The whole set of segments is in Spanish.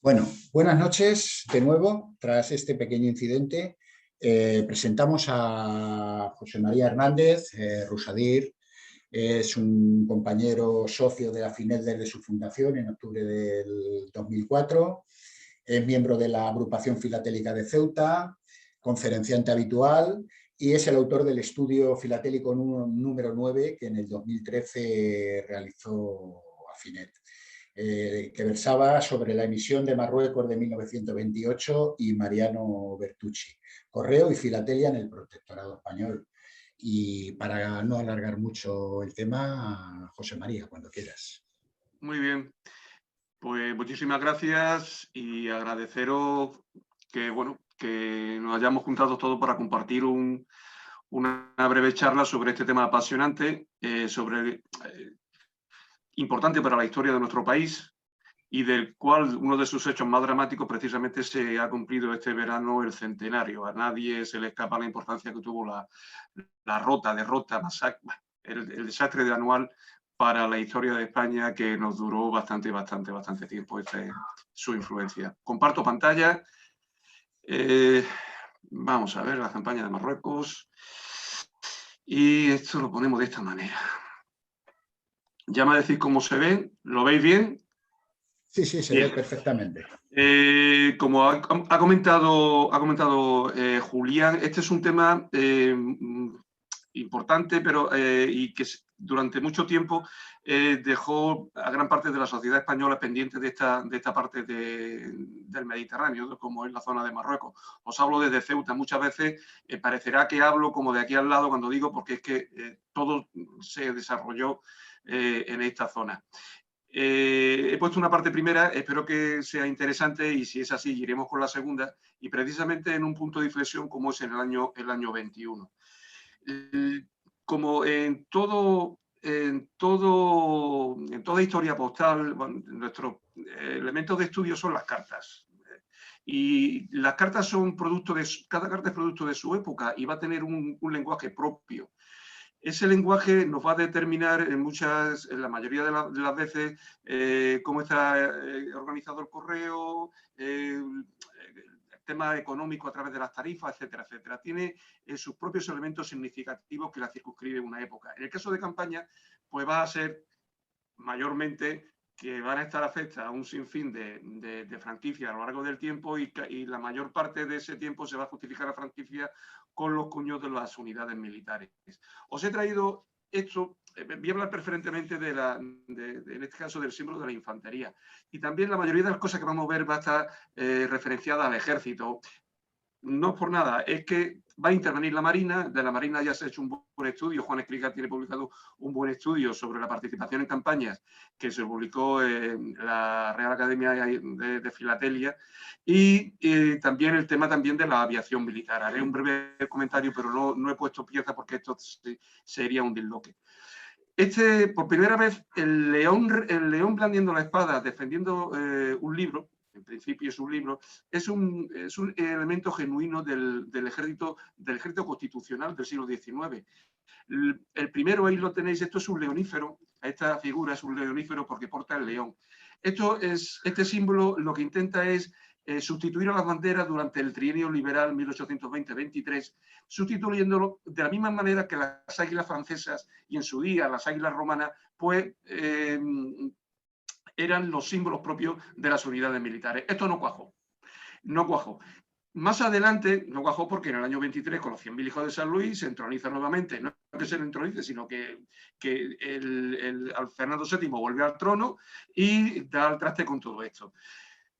Bueno, buenas noches de nuevo. Tras este pequeño incidente, presentamos a José María Hernández Rusadir. Es un compañero socio de la FINED desde su fundación en octubre del 2004. Es miembro de la agrupación filatélica de Ceuta, conferenciante habitual y es el autor del estudio filatélico número 9 que en el 2013 realizó AFINED, que versaba sobre la emisión de Marruecos de 1928 y Mariano Bertucci, correo y filatelia en el protectorado español. Y para no alargar mucho el tema, José María, cuando quieras. Muy bien, pues muchísimas gracias y agradeceros que nos hayamos juntado todos para compartir una breve charla sobre este tema apasionante, importante para la historia de nuestro país y del cual uno de sus hechos más dramáticos precisamente se ha cumplido este verano el centenario. A nadie se le escapa la importancia que tuvo la derrota, masacre, el desastre de Anual para la historia de España, que nos duró bastante tiempo su influencia. Comparto pantalla. Vamos a ver la campaña de Marruecos. Y esto lo ponemos de esta manera. Ya me decís cómo se ven. ¿Lo veis bien? Sí, se ve perfectamente. Como ha comentado Julián, este es un tema importante, y que durante mucho tiempo dejó a gran parte de la sociedad española pendiente de esta parte del Mediterráneo, como es la zona de Marruecos. Os hablo desde Ceuta. Muchas veces parecerá que hablo como de aquí al lado cuando digo, porque es que todo se desarrolló en esta zona. He puesto una parte primera, espero que sea interesante y si es así iremos con la segunda y precisamente en un punto de inflexión como es en el año 21. Como en toda historia postal, bueno, nuestros elementos de estudio son las cartas. Y las cartas son cada carta es producto de su época y va a tener un lenguaje propio. Ese lenguaje nos va a determinar en la mayoría de las veces cómo está organizado el correo, el tema económico a través de las tarifas, etcétera, etcétera. Tiene sus propios elementos significativos que la circunscriben una época. En el caso de campaña, pues va a ser mayormente que van a estar afectas a un sinfín de franquicias a lo largo del tiempo y la mayor parte de ese tiempo se va a justificar la franquicia con los cuños de las unidades militares. Os he traído esto, voy a hablar preferentemente en este caso del símbolo de la infantería. Y también la mayoría de las cosas que vamos a ver va a estar referenciada al ejército. No es por nada, es que va a intervenir la Marina. De la Marina ya se ha hecho un buen estudio. Juan Escriga tiene publicado un buen estudio sobre la participación en campañas que se publicó en la Real Academia de Filatelia y también el tema también de la aviación militar. Haré un breve comentario, pero no he puesto pieza porque esto sería un disloque. Por primera vez, el león blandiendo la espada, defendiendo un libro, en principio es un libro, es un elemento genuino del ejército constitucional del siglo XIX. El primero, ahí lo tenéis, esto es un leonífero, esta figura es un leonífero porque porta el león. Este símbolo lo que intenta es sustituir a las banderas durante el trienio liberal 1820-23, sustituyéndolo de la misma manera que las águilas francesas y en su día las águilas romanas, pues eran los símbolos propios de las unidades militares. Esto no cuajó. No cuajó. Más adelante, no cuajó porque en el año 23, con los 100.000 hijos de San Luis, se entroniza nuevamente. No que se entronice, sino que Fernando VII vuelve al trono y da el traste con todo esto.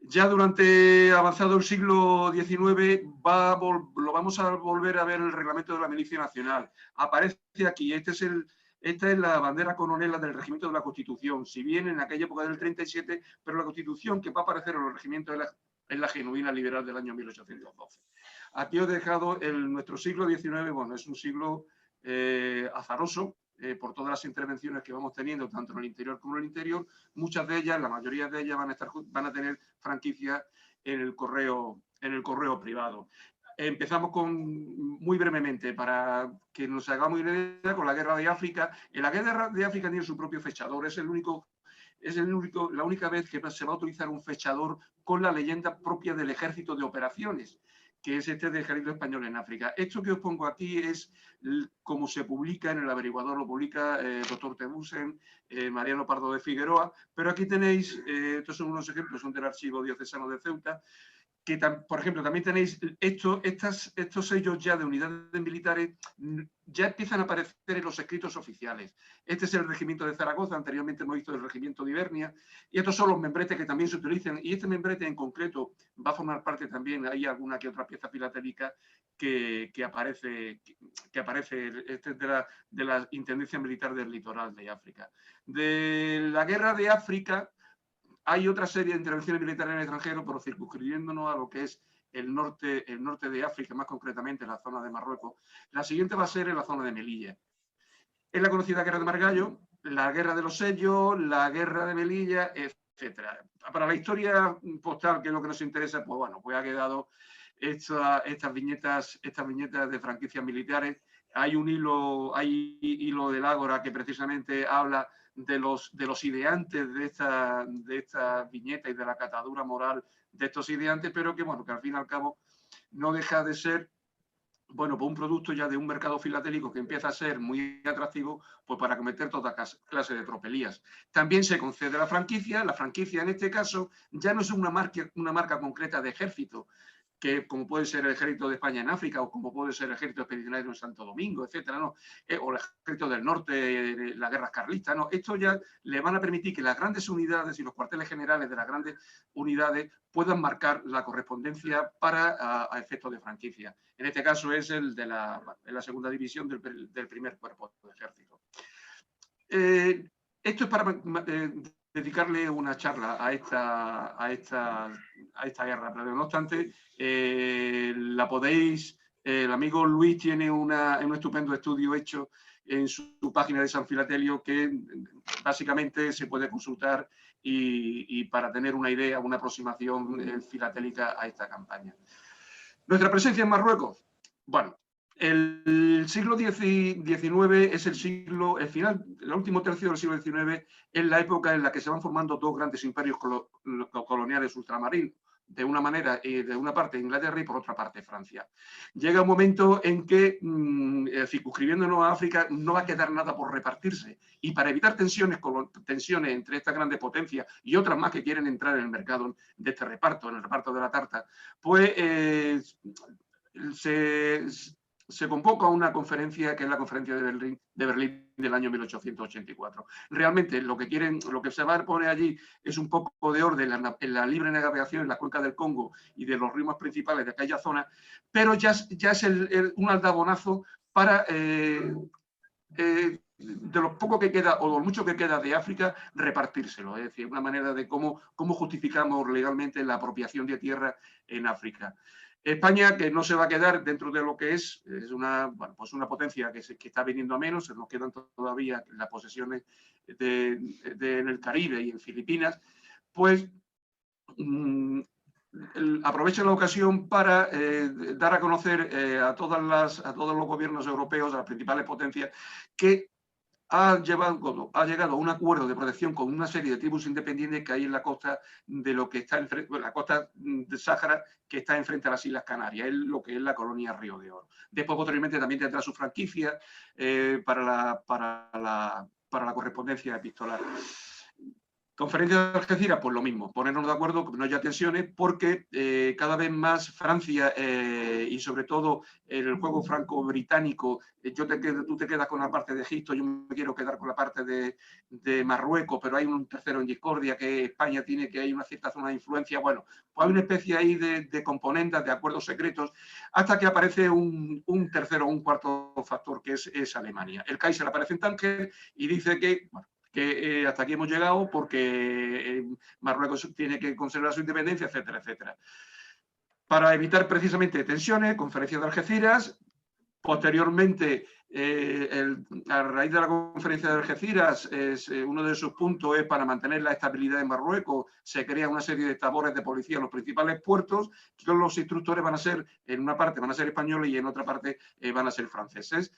Ya durante avanzado el siglo XIX lo vamos a volver a ver el reglamento de la Milicia Nacional. Aparece aquí, esta es la bandera coronela del regimiento de la Constitución, si bien en aquella época del 37, pero la Constitución que va a aparecer en los regimientos es la genuina liberal del año 1812. Aquí os he dejado nuestro siglo XIX, bueno, es un siglo azaroso, por todas las intervenciones que vamos teniendo, tanto en el interior como en el interior. Muchas de ellas, la mayoría de ellas van a tener franquicias en el correo privado. Empezamos muy brevemente, para que nos hagamos una idea, con la Guerra de África. En la Guerra de África tiene su propio fechador, es el único es la única vez que se va a utilizar un fechador con la leyenda propia del Ejército de Operaciones, que es este del Ejército Español en África. Esto que os pongo aquí es como se publica en el averiguador, lo publica el doctor Tebusen, Mariano Pardo de Figueroa, pero aquí tenéis, estos son unos ejemplos, son del Archivo Diocesano de Ceuta, que, por ejemplo, también tenéis estos sellos ya de unidades militares, ya empiezan a aparecer en los escritos oficiales. Este es el regimiento de Zaragoza, anteriormente hemos visto el regimiento de Ibernia, y estos son los membretes que también se utilizan, y este membrete en concreto va a formar parte también, hay alguna que otra pieza filatélica que aparece este es de la Intendencia Militar del Litoral de África. De la Guerra de África, hay otra serie de intervenciones militares en el extranjero, pero circunscribiéndonos a lo que es el norte de África, más concretamente en la zona de Marruecos. La siguiente va a ser en la zona de Melilla. Es la conocida Guerra de Margallo, la Guerra de los Sellos, la Guerra de Melilla, etc. Para la historia postal, que es lo que nos interesa, pues bueno, pues ha quedado estas viñetas de franquicias militares. Hay un hilo del Ágora que precisamente habla de los ideantes de esta viñeta y de la catadura moral de estos ideantes, pero que, bueno, que al fin y al cabo no deja de ser, bueno, pues un producto ya de un mercado filatélico que empieza a ser muy atractivo, pues para cometer toda clase de tropelías. También se concede la franquicia en este caso ya no es una marca concreta de ejército, que como puede ser el Ejército de España en África o como puede ser el Ejército Expedicionario en Santo Domingo, etcétera, ¿no? O el Ejército del Norte, las guerras carlistas, ¿no? Esto ya le van a permitir que las grandes unidades y los cuarteles generales de las grandes unidades puedan marcar la correspondencia para a efectos de franquicia. En este caso es el de la segunda división del primer cuerpo de ejército. Esto es para dedicarle una charla a esta guerra, pero no obstante, la podéis, el amigo Luis tiene un estupendo estudio hecho en su página de San Filatelio que básicamente se puede consultar y para tener una idea, una aproximación filatélica a esta campaña. Nuestra presencia en Marruecos, bueno, el siglo XIX es el final, el último tercio del siglo XIX es la época en la que se van formando dos grandes imperios coloniales ultramarinos, de una parte Inglaterra y por otra parte Francia. Llega un momento en que, circunscribiéndonos a África, no va a quedar nada por repartirse. Y para evitar tensiones entre estas grandes potencias y otras más que quieren entrar en el mercado de este reparto, en el reparto de la tarta, pues se convoca una conferencia que es la conferencia de Berlín del año 1884. Realmente lo que se va a poner allí es un poco de orden en la libre navegación en la cuenca del Congo y de los ritmos principales de aquella zona, pero ya es un aldabonazo para de lo poco que queda o lo mucho que queda de África, repartírselo. Es decir, una manera de cómo justificamos legalmente la apropiación de tierra en África. España, que no se va a quedar dentro de lo que es una potencia que está viniendo a menos, se nos quedan todavía las posesiones en el Caribe y en Filipinas, pues aprovecha la ocasión para dar a conocer a todos los gobiernos europeos, a las principales potencias, que ha llegado a un acuerdo de protección con una serie de tribus independientes que hay en la costa de lo que está la costa de Sáhara, que está enfrente a las Islas Canarias, es lo que es la colonia Río de Oro. Después, posteriormente, también tendrá su franquicia para la correspondencia epistolar. Conferencia de Algeciras, pues lo mismo, ponernos de acuerdo, que no haya tensiones, porque cada vez más Francia y sobre todo el juego franco-británico, tú te quedas con la parte de Egipto, yo me quiero quedar con la parte de Marruecos, pero hay un tercero en discordia que España tiene, que hay una cierta zona de influencia. Bueno, pues hay una especie ahí de componentes, de acuerdos secretos, hasta que aparece un tercero o un cuarto factor, que es Alemania. El Kaiser aparece en Tánger y dice que, bueno, que hasta aquí hemos llegado porque Marruecos tiene que conservar su independencia, etcétera, etcétera. Para evitar precisamente tensiones, conferencia de Algeciras, posteriormente, a raíz de la conferencia de Algeciras, uno de sus puntos es para mantener la estabilidad en Marruecos, se crea una serie de tabores de policía en los principales puertos, todos los instructores van a ser, en una parte van a ser españoles y en otra parte van a ser franceses.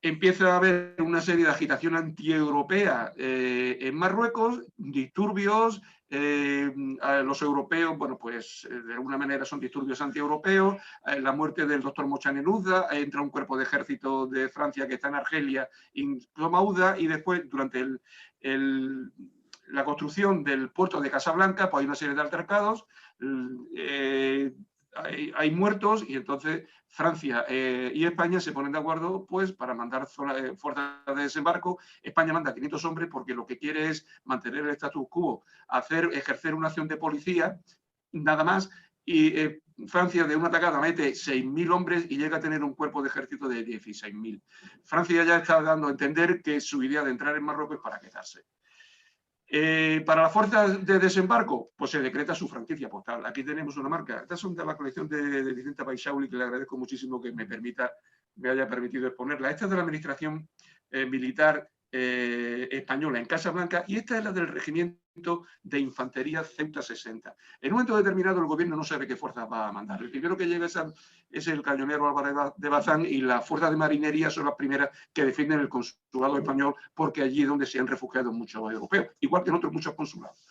empieza a haber una serie de agitación antieuropea en Marruecos, disturbios. A los europeos, bueno, pues de alguna manera son disturbios antieuropeos. La muerte del doctor Mochaneluda, entra un cuerpo de ejército de Francia que está en Argelia y toma Ouda, y después, durante la construcción del puerto de Casablanca, pues hay una serie de altercados, hay muertos, y entonces Francia y España se ponen de acuerdo pues, para mandar fuerzas de desembarco. España manda 500 hombres porque lo que quiere es mantener el status quo, ejercer una acción de policía, nada más, y Francia de una atacada mete 6.000 hombres y llega a tener un cuerpo de ejército de 16.000. Francia ya está dando a entender que su idea de entrar en Marruecos es para quedarse. Para las fuerzas de desembarco, pues se decreta su franquicia postal. Aquí tenemos una marca. Estas son de la colección de Vicente Baixauli, que le agradezco muchísimo que me haya permitido exponerla. Esta es de la administración militar española en Casablanca, y esta es la del regimiento de infantería Ceuta 60. En un momento determinado el gobierno no sabe qué fuerzas va a mandar. El primero que llega es el cañonero Álvarez de Bazán, y las fuerzas de marinería son las primeras que defienden el consulado español, porque allí es donde se han refugiado muchos europeos, igual que en otros muchos consulados.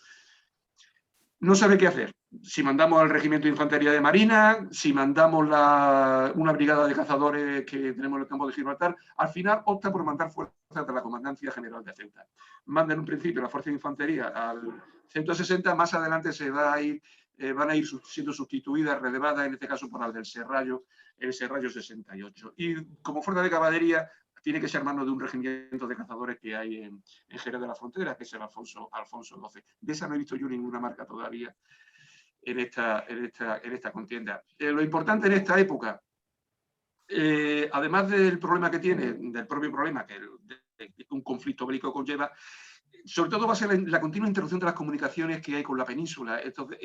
No sabe qué hacer. Si mandamos al regimiento de infantería de marina, si mandamos una brigada de cazadores que tenemos en el campo de Gibraltar, al final opta por mandar fuerzas de la Comandancia General de Ceuta. Manda en un principio la fuerza de infantería al Ceuta 60, más adelante van a ir siendo sustituidas, relevadas, en este caso por el del Serrallo, el Serrallo 68. Y como fuerza de caballería tiene que ser mano de un regimiento de cazadores que hay en Jerez de la Frontera, que es el Alfonso XII. De esa no he visto yo ninguna marca todavía en esta contienda. Lo importante en esta época, además del problema que tiene, del propio problema que un conflicto bélico conlleva, sobre todo va a ser la continua interrupción de las comunicaciones que hay con la península. Entonces,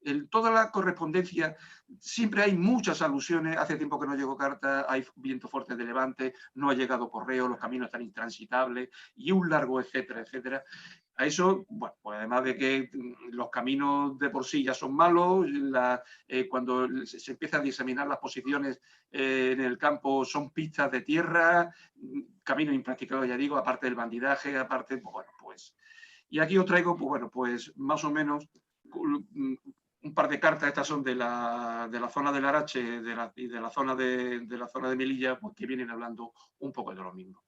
en toda la correspondencia siempre hay muchas alusiones. Hace tiempo que no llegó carta, hay viento fuerte de levante, no ha llegado correo, los caminos están intransitables, y un largo etcétera, etcétera. A eso, bueno, pues además de que los caminos de por sí ya son malos, cuando se empiezan a examinar las posiciones en el campo son pistas de tierra, caminos impracticables, ya digo, aparte del bandidaje, aparte, pues bueno, pues... Y aquí os traigo, pues bueno, pues más o menos un par de cartas. Estas son de la zona del Arache y de la zona de Melilla, pues que vienen hablando un poco de lo mismo.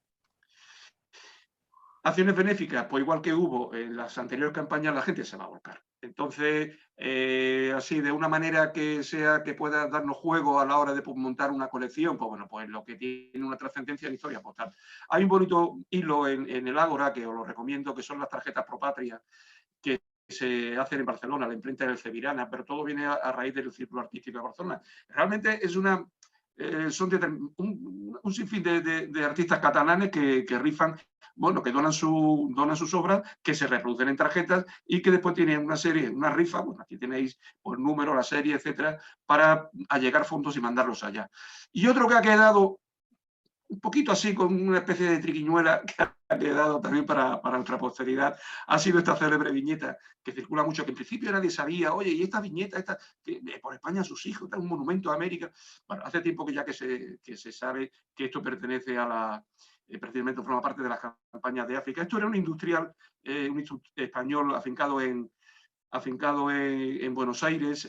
Acciones benéficas, pues igual que hubo en las anteriores campañas, la gente se va a volcar. Entonces, así, de una manera que pueda darnos juego a la hora de montar una colección, pues bueno, pues lo que tiene una trascendencia en historia postal. Hay un bonito hilo en el Ágora, que os lo recomiendo, que son las tarjetas Pro Patria, que se hacen en Barcelona, la imprenta del Cevirana, pero todo viene a raíz del Círculo Artístico de Barcelona. Realmente es son un sinfín de artistas catalanes que rifan, bueno, que donan sus obras, que se reproducen en tarjetas y que después tienen una rifa, bueno, aquí tenéis por número, la serie, etcétera, para allegar fondos y mandarlos allá. Y otro que ha quedado un poquito así, con una especie de triquiñuela, que ha quedado también para nuestra posteridad, ha sido esta célebre viñeta que circula mucho, que en principio nadie sabía. Oye, y esta viñeta, por España a sus hijos, un monumento a América. Bueno, hace tiempo que ya que se sabe que esto pertenece precisamente forma parte de las campañas de África. Esto era un industrial, un español afincado en Buenos Aires,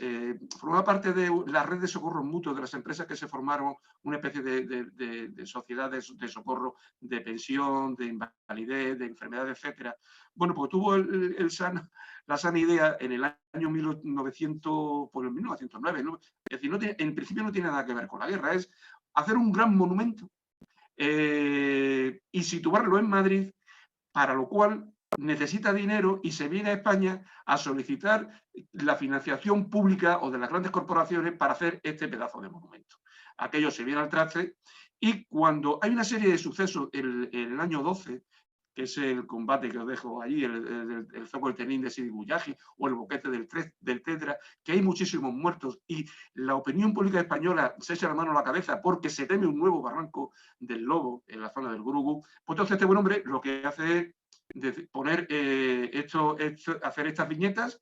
forma parte de la red de socorros mutuos de las empresas que se formaron, una especie de sociedades de socorro, de pensión, de invalidez, de enfermedad, etcétera. Bueno, pues tuvo la sana idea en el año 1909, ¿no? Es decir, en principio no tiene nada que ver con la guerra, es hacer un gran monumento y situarlo en Madrid, para lo cual necesita dinero y se viene a España a solicitar la financiación pública o de las grandes corporaciones para hacer este pedazo de monumento. Aquello se viene al traste, y cuando hay una serie de sucesos en el año 12, que es el combate que os dejo allí, el zoco del Tenín de Sidi Bullaji, o el boquete del Tetra, que hay muchísimos muertos, y la opinión pública española se echa la mano a la cabeza porque se teme un nuevo barranco del Lobo en la zona del Gurugu, pues entonces este buen hombre lo que hace es poner hacer estas viñetas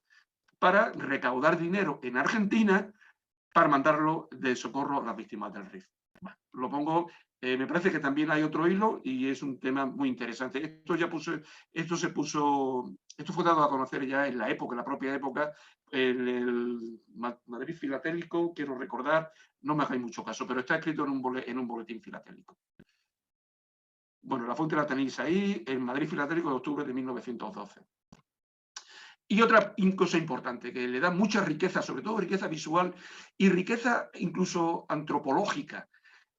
para recaudar dinero en Argentina para mandarlo de socorro a las víctimas del RIF. Bueno, lo pongo Me parece que también hay otro hilo y es un tema muy interesante. Esto fue dado a conocer ya en la propia época, en el Madrid Filatélico, quiero recordar, no me hagáis mucho caso, pero está escrito en un boletín filatélico. Bueno, la fuente la tenéis ahí, en Madrid Filatélico de octubre de 1912. Y otra cosa importante, que le da mucha riqueza, sobre todo riqueza visual y riqueza incluso antropológica.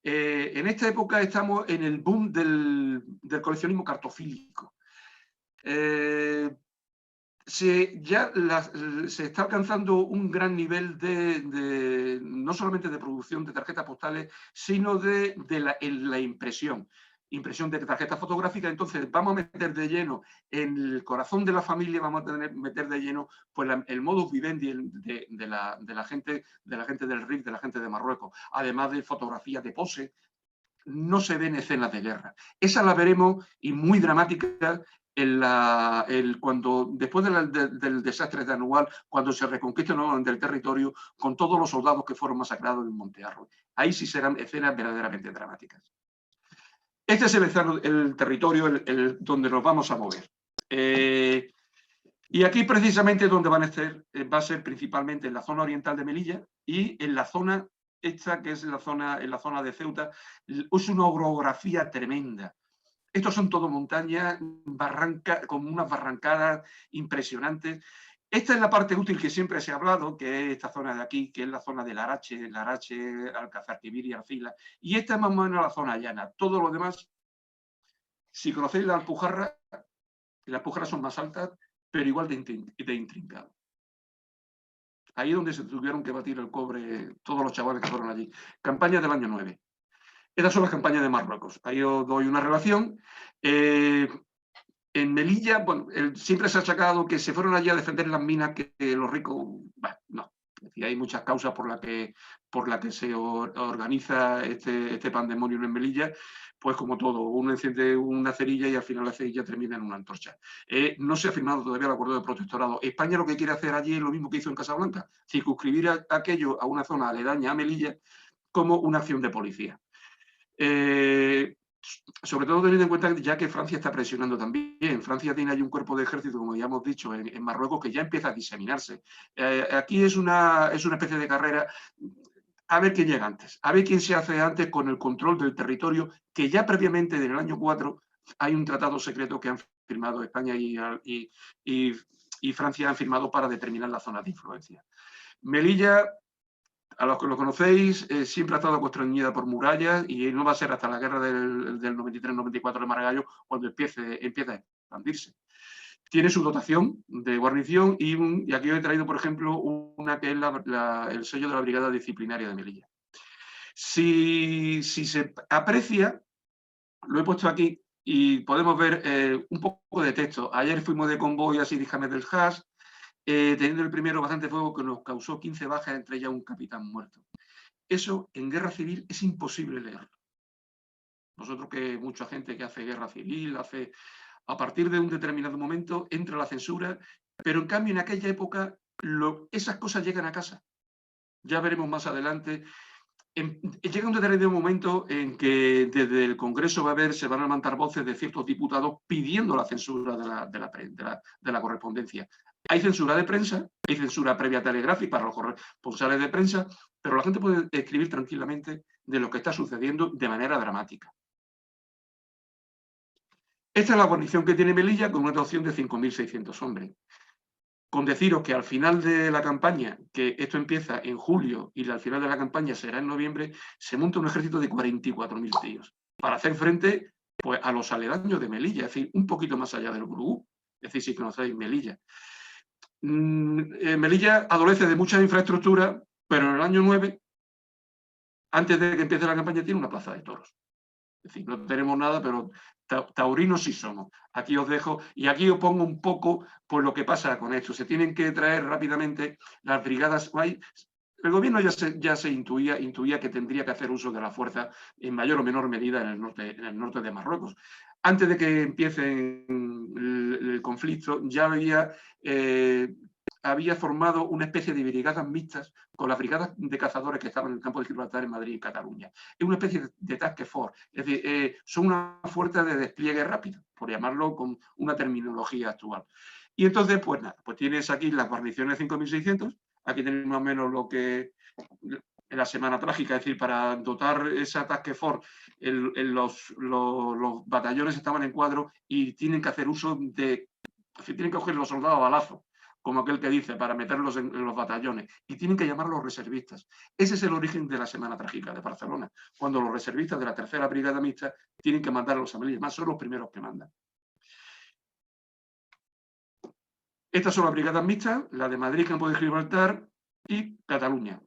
En esta época estamos en el boom del coleccionismo cartofílico. Se está alcanzando un gran nivel no solamente de producción de tarjetas postales, sino de la impresión de tarjetas fotográficas. Entonces vamos a meter de lleno en el corazón de la familia, vamos a meter de lleno pues, el modus vivendi de la gente del RIF, de la gente de Marruecos, además de fotografías de pose. No se ven escenas de guerra. Esa la veremos, y muy dramática, cuando después del desastre de Anual, cuando se reconquista nuevamente el territorio con todos los soldados que fueron masacrados en Monte Arroyo. Ahí sí serán escenas verdaderamente dramáticas. Este es el territorio donde nos vamos a mover. Y aquí precisamente donde va a ser principalmente en la zona oriental de Melilla y en la zona esta, que es en la zona de Ceuta. Es una orografía tremenda. Estos son todo montañas, con unas barrancadas impresionantes. Esta es la parte útil que siempre se ha hablado, que es esta zona de aquí, que es la zona del Larache, Alcazarquivir y Arcila. Y esta es más o menos la zona llana. Todo lo demás, si conocéis las Alpujarras son más altas, pero igual de intrincado. Ahí es donde se tuvieron que batir el cobre todos los chavales que fueron allí. Campaña del año 9. Estas son las campañas de Marruecos. Ahí os doy una relación. En Melilla, bueno, siempre se ha achacado que se fueron allí a defender las minas, que los ricos, bueno, no. Es decir, hay muchas causas por las que se organiza este pandemonio en Melilla. Pues como todo, uno enciende una cerilla y al final la cerilla termina en una antorcha. No se ha firmado todavía el acuerdo de protectorado. España lo que quiere hacer allí es lo mismo que hizo en Casablanca, circunscribir aquello a una zona aledaña a Melilla como una acción de policía. Sobre todo teniendo en cuenta ya que Francia está presionando también. Francia tiene ahí un cuerpo de ejército, como ya hemos dicho, en Marruecos, que ya empieza a diseminarse. Aquí es una especie de carrera a ver quién llega antes, a ver quién se hace antes con el control del territorio, que ya previamente, en el año 4, hay un tratado secreto que han firmado España y Francia han firmado para determinar la zona de influencia. Melilla, a los que lo conocéis, siempre ha estado constreñida por murallas y no va a ser hasta la guerra del 93-94 de Margallo cuando empieza a expandirse. Tiene su dotación de guarnición y aquí os he traído, por ejemplo, una que es el sello de la Brigada Disciplinaria de Melilla. Si se aprecia, lo he puesto aquí y podemos ver un poco de texto. Ayer fuimos de convoy a Sidi Hamed del Has, teniendo el primero bastante fuego que nos causó 15 bajas, entre ellas un capitán muerto. Eso en guerra civil es imposible leerlo. Nosotros, que mucha gente que hace guerra civil, a partir de un determinado momento entra la censura, pero en cambio en aquella época esas cosas llegan a casa. Ya veremos más adelante. Llega un determinado momento en que desde el Congreso se van a levantar voces de ciertos diputados pidiendo la censura de la correspondencia. Hay censura de prensa, hay censura previa telegráfica para los corresponsales de prensa, pero la gente puede escribir tranquilamente de lo que está sucediendo de manera dramática. Esta es la guarnición que tiene Melilla, con una dotación de 5.600 hombres. Con deciros que al final de la campaña, que esto empieza en julio y al final de la campaña será en noviembre, se monta un ejército de 44.000 tíos para hacer frente pues, a los aledaños de Melilla, es decir, un poquito más allá del Brugú, es decir, si conocéis Melilla. Melilla adolece de mucha infraestructura, pero en el año 9, antes de que empiece la campaña, tiene una plaza de toros. Es decir, no tenemos nada, pero taurinos sí somos. Aquí os dejo, y aquí os pongo un poco pues, lo que pasa con esto. Se tienen que traer rápidamente las brigadas. El gobierno ya se intuía que tendría que hacer uso de la fuerza en mayor o menor medida en el norte de Marruecos. Antes de que empiece el conflicto, ya había formado una especie de brigadas mixtas con las brigadas de cazadores que estaban en el campo de Gibraltar en Madrid y Cataluña. Es una especie de task force, es decir, son una fuerza de despliegue rápido, por llamarlo con una terminología actual. Y entonces, pues nada, pues tienes aquí las guarniciones 5.600, aquí tenemos más o menos lo que en la semana trágica, es decir, para dotar esa task force, los batallones estaban en cuadro y tienen que hacer uso de, tienen que coger los soldados a balazo, como aquel que dice, para meterlos en los batallones, y tienen que llamarlos reservistas. Ese es el origen de la Semana Trágica de Barcelona, cuando los reservistas de la tercera brigada mixta tienen que mandar a los familiares, más son los primeros que mandan. Estas son las brigadas mixtas, la de Madrid, Campo de Gibraltar y Cataluña.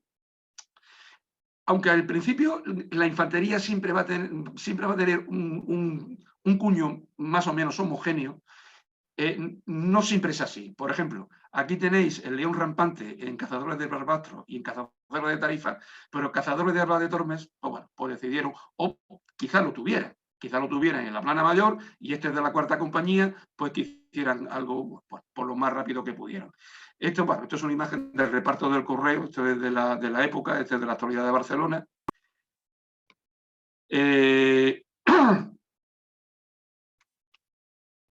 Aunque al principio la infantería siempre va a tener un cuño más o menos homogéneo, no siempre es así. Por ejemplo, aquí tenéis el león rampante en Cazadores de Barbastro y en Cazadores de Tarifa, pero Cazadores de Alba de Tormes, pues bueno, pues decidieron, o quizá lo tuvieran en la Plana Mayor, y este es de la Cuarta Compañía, pues que hicieran algo pues, por lo más rápido que pudieran. Esto, bueno, esto es una imagen del reparto del correo, esto es de la época, este es de la actualidad de Barcelona.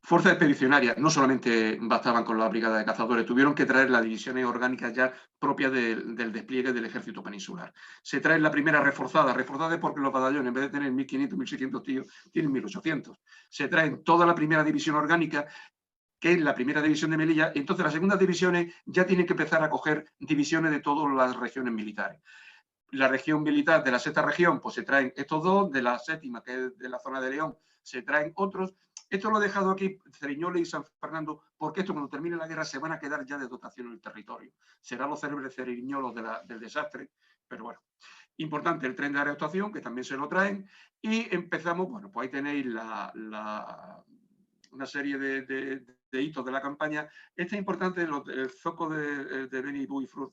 Fuerza expedicionaria, no solamente bastaban con la brigada de cazadores, tuvieron que traer las divisiones orgánicas ya propias del despliegue del ejército peninsular. Se trae la primera reforzada porque los batallones, en vez de tener 1.500, 1.600 tíos, tienen 1.800. Se traen toda la primera división orgánica, que es la primera división de Melilla, entonces las segundas divisiones ya tienen que empezar a coger divisiones de todas las regiones militares. La región militar de la sexta región, pues se traen estos dos, de la séptima, que es de la zona de León, se traen otros. Esto lo he dejado aquí, Ceriñoles y San Fernando, porque esto cuando termine la guerra se van a quedar ya de dotación en el territorio. Serán los célebres ceriñolos del desastre, pero bueno. Importante el tren de actuación, que también se lo traen, y empezamos, bueno, pues ahí tenéis una serie de hitos de la campaña. Este es importante, el zoco de Beni Bu y Fruz,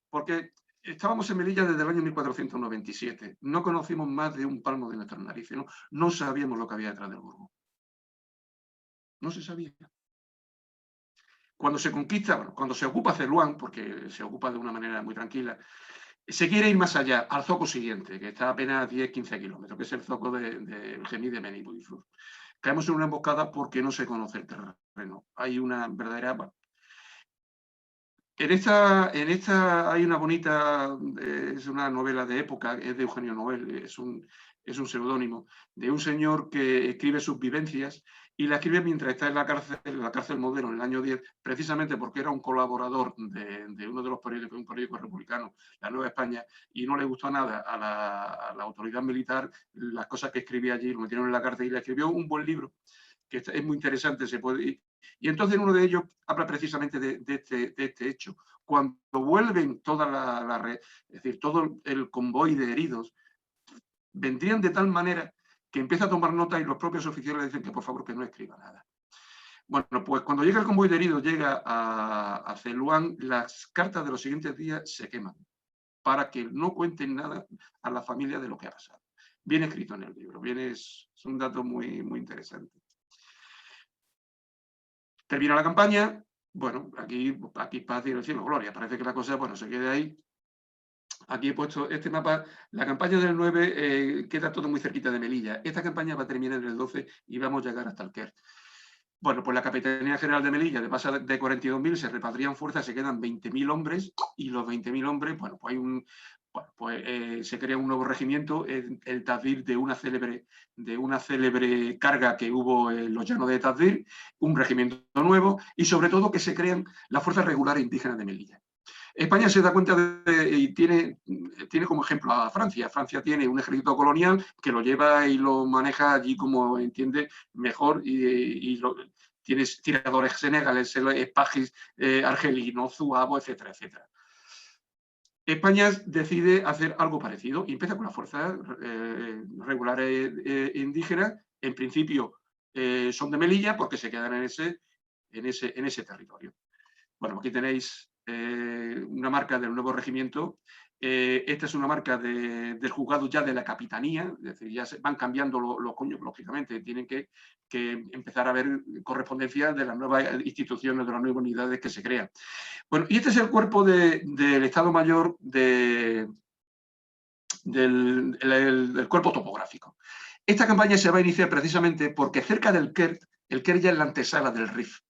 porque estábamos en Melilla desde el año 1497. No conocimos más de un palmo de nuestras narices. No sabíamos lo que había detrás del Burgo. No se sabía. Cuando se conquista, bueno, cuando se ocupa Celuán, porque se ocupa de una manera muy tranquila, se quiere ir más allá, al zoco siguiente, que está a apenas 10-15 kilómetros, que es el zoco de Gemí de Beni Bu y Fruz. Caemos en una emboscada porque no se conoce el terreno. Hay una verdadera... Bueno, en esta hay una bonita, es una novela de época, es de Eugenio Noel, es un seudónimo, de un señor que escribe sus vivencias y la escribe mientras está en la cárcel Modelo, en el año 10, precisamente porque era un colaborador de uno de los periódicos, un periódico republicano, La Nueva España, y no le gustó nada a la autoridad militar las cosas que escribía allí, lo metieron en la cárcel y le escribió un buen libro que es muy interesante, y entonces uno de ellos habla precisamente de este hecho. Cuando vuelven toda la red, es decir, todo el convoy de heridos, vendrían de tal manera que empieza a tomar nota y los propios oficiales le dicen que por favor que no escriba nada. Bueno, pues cuando llega el convoy de heridos, llega a Celuán, las cartas de los siguientes días se queman para que no cuenten nada a la familia de lo que ha pasado. Viene escrito en el libro, es un dato muy, muy interesante. Termina la campaña, bueno, aquí paz y el cielo, gloria, parece que la cosa, bueno, se quede ahí. Aquí he puesto este mapa, la campaña del 9 queda todo muy cerquita de Melilla. Esta campaña va a terminar en el 12 y vamos a llegar hasta Alquer. Bueno, pues la Capitanía General de Melilla, de pasa de 42.000, se repatrian fuerzas, se quedan 20.000 hombres, y los 20.000 hombres, bueno, pues se crea un nuevo regimiento, el Tazdir, de una célebre carga que hubo en los llanos de Tazdir, un regimiento nuevo, y sobre todo que se crean las fuerzas regulares indígenas de Melilla. España se da cuenta y tiene como ejemplo a Francia. Francia tiene un ejército colonial que lo lleva y lo maneja allí como entiende mejor, y tienes tiradores senegaleses, espagis argelinos, zuavos, etcétera, etcétera. España decide hacer algo parecido y empieza con las fuerzas regulares indígenas. En principio son de Melilla porque se quedan en ese territorio. Bueno, aquí tenéis una marca del nuevo regimiento. Esta es una marca del juzgado ya de la capitanía, es decir, ya se van cambiando los coños, lógicamente, tienen que empezar a ver correspondencia de las nuevas instituciones, de las nuevas unidades que se crean. Bueno, y este es el cuerpo del Estado Mayor del cuerpo topográfico. Esta campaña se va a iniciar precisamente porque cerca del Quert, el Quert ya es la antesala del Rif.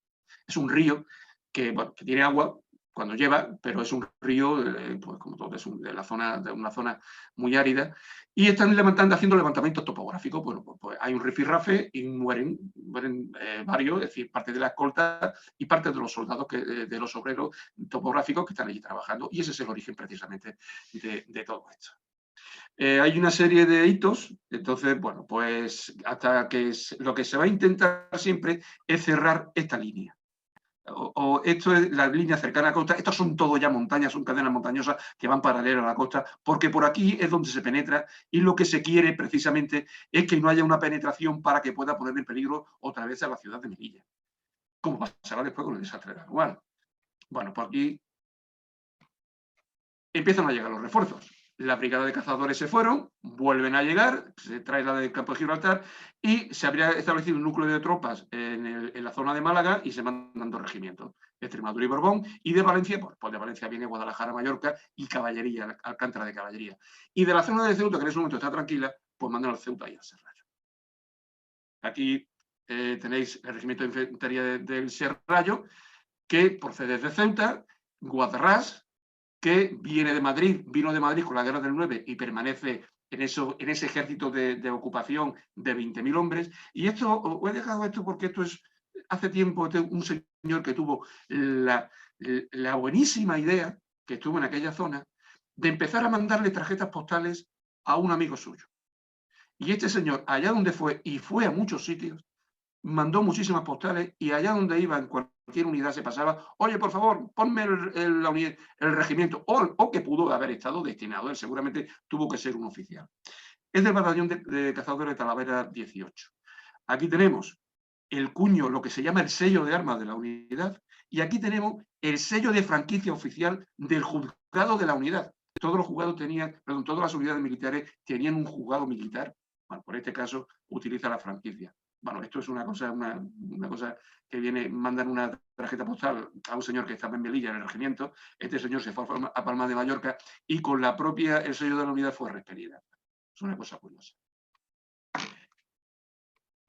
Es un río que tiene agua cuando lleva, pero es un río, pues como todo, es de una zona muy árida, y están haciendo levantamientos topográficos. Bueno, pues hay un rifirrafe y mueren varios, es decir, parte de la escolta y parte de los soldados, de los obreros topográficos que están allí trabajando, y ese es el origen precisamente de todo esto. Hay una serie de hitos, entonces, bueno, pues hasta que lo que se va a intentar siempre es cerrar esta línea. Esto es la línea cercana a la costa, estos son todo ya montañas, son cadenas montañosas que van paralelas a la costa, porque por aquí es donde se penetra y lo que se quiere precisamente es que no haya una penetración para que pueda poner en peligro otra vez a la ciudad de Melilla, como pasará después con el desastre de Anual. Bueno, por aquí empiezan a llegar los refuerzos. La brigada de cazadores se fueron, vuelven a llegar, se trae la del campo de Gibraltar y se habría establecido un núcleo de tropas en la zona de Málaga y se mandan 2 regimientos, Extremadura y Borbón, y de Valencia, pues de Valencia viene Guadalajara, Mallorca y caballería, Alcántara de caballería. Y de la zona de Ceuta, que en ese momento está tranquila, pues mandan al Ceuta y al Serrallo. Aquí tenéis el regimiento de infantería del Serrallo, que procede de Ceuta, Guadarrás, que vino de Madrid con la guerra del 9 y permanece en ese ejército de ocupación de 20.000 hombres. Y esto, os he dejado esto porque esto es, hace tiempo, un señor que tuvo la buenísima idea, que estuvo en aquella zona, de empezar a mandarle tarjetas postales a un amigo suyo. Y este señor, allá donde fue, y fue a muchos sitios, mandó muchísimas postales y allá donde iba, en cualquier unidad se pasaba, oye, por favor, ponme el regimiento, o que pudo haber estado destinado, él seguramente tuvo que ser un oficial. Es del batallón de cazadores de Talavera 18. Aquí tenemos el cuño, lo que se llama el sello de armas de la unidad, y aquí tenemos el sello de franquicia oficial del juzgado de la unidad. Todos los juzgados todas las unidades militares tenían un juzgado militar. Bueno, por este caso utiliza la franquicia. Bueno, esto es una cosa que mandan una tarjeta postal a un señor que estaba en Melilla, en el regimiento. Este señor se fue a Palma de Mallorca y con el sello de la unidad fue repelida. Es una cosa curiosa.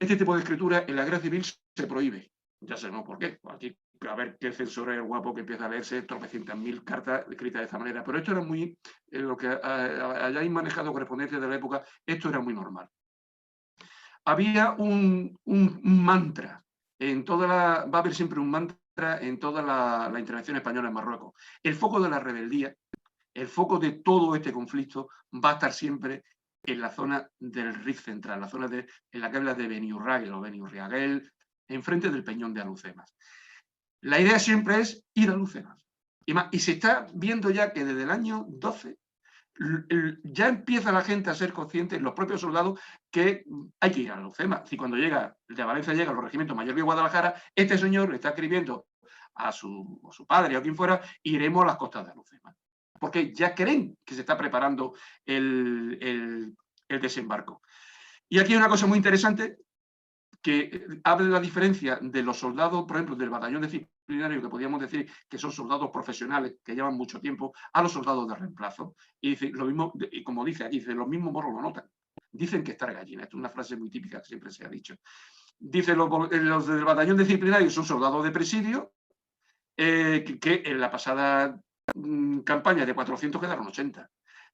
Este tipo de escritura en la guerra civil se prohíbe. Ya sabemos por qué. Aquí, a ver qué censor es el guapo que empieza a leerse tropecientas mil cartas escritas de esta manera. Pero esto era muy, lo que hayáis manejado correspondencia de la época, esto era muy normal. Había un mantra, va a haber siempre un mantra en toda la intervención española en Marruecos. El foco de la rebeldía, el foco de todo este conflicto va a estar siempre en la zona del Rif central, en la que habla de Beniurraguel o Beniurriaguel, enfrente del Peñón de Alucemas. La idea siempre es ir a Alucemas. Y se está viendo ya que desde el año 12 ya empieza la gente a ser consciente, los propios soldados, que hay que ir a Alucemas. Y cuando de Valencia llega a los regimientos Mayor y Guadalajara, este señor le está escribiendo a su padre o quien fuera, iremos a las costas de Alucemas. Porque ya creen que se está preparando el desembarco. Y aquí hay una cosa muy interesante que habla de la diferencia de los soldados, por ejemplo, del batallón disciplinario, que podríamos decir que son soldados profesionales que llevan mucho tiempo, a los soldados de reemplazo. Y dice lo mismo, y como dice aquí, dice, los mismos moros lo notan. Dicen que está gallina. Esto es una frase muy típica que siempre se ha dicho. Dice, los del batallón disciplinario son soldados de presidio, que en la pasada campaña de 400 quedaron 80.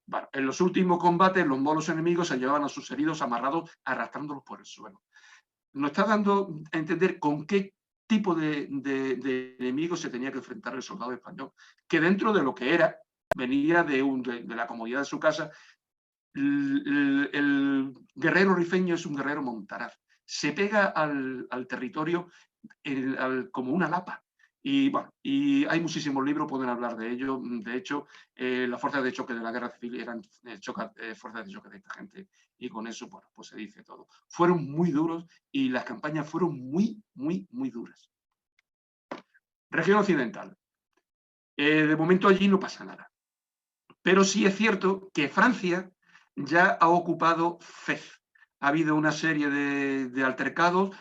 Bueno, en los últimos combates los moros enemigos se llevaban a sus heridos amarrados, arrastrándolos por el suelo. Nos está dando a entender con qué tipo de enemigos se tenía que enfrentar el soldado español, que dentro de lo que era, venía de la comodidad de su casa. El guerrero rifeño es un guerrero montaraz, se pega al territorio como una lapa. Y bueno, y hay muchísimos libros, pueden hablar de ello. De hecho, las fuerzas de choque de la guerra civil eran fuerzas de choque de esta gente. Y con eso, bueno, pues se dice todo. Fueron muy duros y las campañas fueron muy, muy, muy duras. Región occidental. De momento allí no pasa nada. Pero sí es cierto que Francia ya ha ocupado Fez. Ha habido una serie de altercados,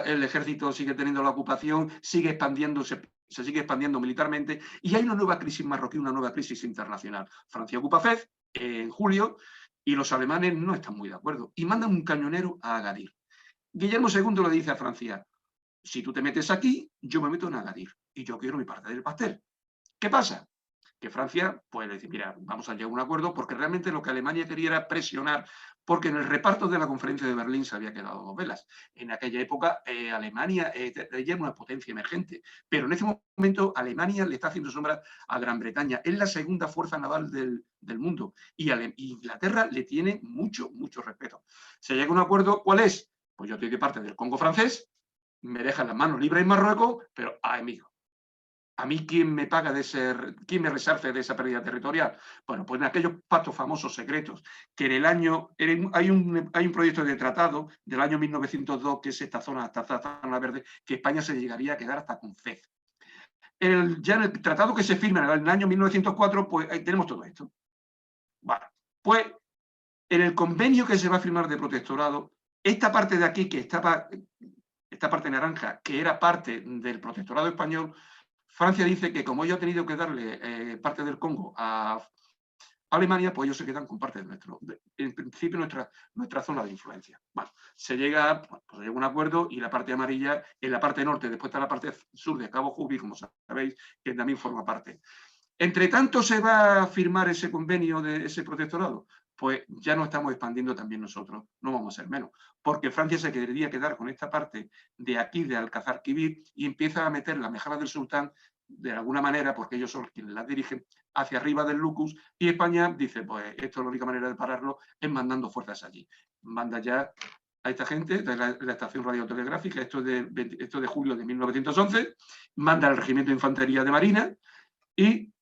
el ejército sigue teniendo la ocupación, sigue expandiéndose, se sigue expandiendo militarmente, y hay una nueva crisis marroquí, una nueva crisis internacional. Francia ocupa Fez en julio, y los alemanes no están muy de acuerdo, y mandan un cañonero a Agadir. Guillermo II le dice a Francia: si tú te metes aquí, yo me meto en Agadir, y yo quiero mi parte del pastel. ¿Qué pasa? Que Francia, pues le dice: mira, vamos a llegar a un acuerdo, porque realmente lo que Alemania quería era presionar, porque en el reparto de la conferencia de Berlín se había quedado dos velas. En aquella época Alemania ya era una potencia emergente, pero en ese momento Alemania le está haciendo sombra a Gran Bretaña. Es la segunda fuerza naval del mundo, y Inglaterra le tiene mucho respeto. Se llega a un acuerdo. ¿Cuál es? Pues yo estoy de parte del Congo francés, me dejan las manos libres en Marruecos, pero amigo, ¿a mí quién me paga quién me resarce de esa pérdida territorial? Bueno, pues en aquellos pactos famosos secretos, que en el año, hay un proyecto de tratado del año 1902, que es esta zona verde, que España se llegaría a quedar hasta con Fez. Ya en el tratado que se firma en el año 1904, pues ahí tenemos todo esto. Bueno, pues en el convenio que se va a firmar de protectorado, esta parte de aquí, que estaba, esta parte naranja, que era parte del protectorado español, Francia dice que como ellos ha tenido que darle parte del Congo a Alemania, pues ellos se quedan con parte de en principio, nuestra zona de influencia. Bueno, se llega a un acuerdo, y la parte amarilla, en la parte norte, después está la parte sur de Cabo Jubi, como sabéis, que también forma parte. Entre tanto se va a firmar ese convenio de ese protectorado, pues ya nos estamos expandiendo también nosotros, no vamos a ser menos, porque Francia se quería quedar con esta parte de aquí, de Alcázar Quibir, y empieza a meter la mejora del sultán, de alguna manera, porque ellos son quienes la dirigen, hacia arriba del Lucus, y España dice: pues esto es la única manera de pararlo, es mandando fuerzas allí. Manda ya a esta gente de la estación radiotelegráfica, esto de julio de 1911, manda al regimiento de infantería de marina, y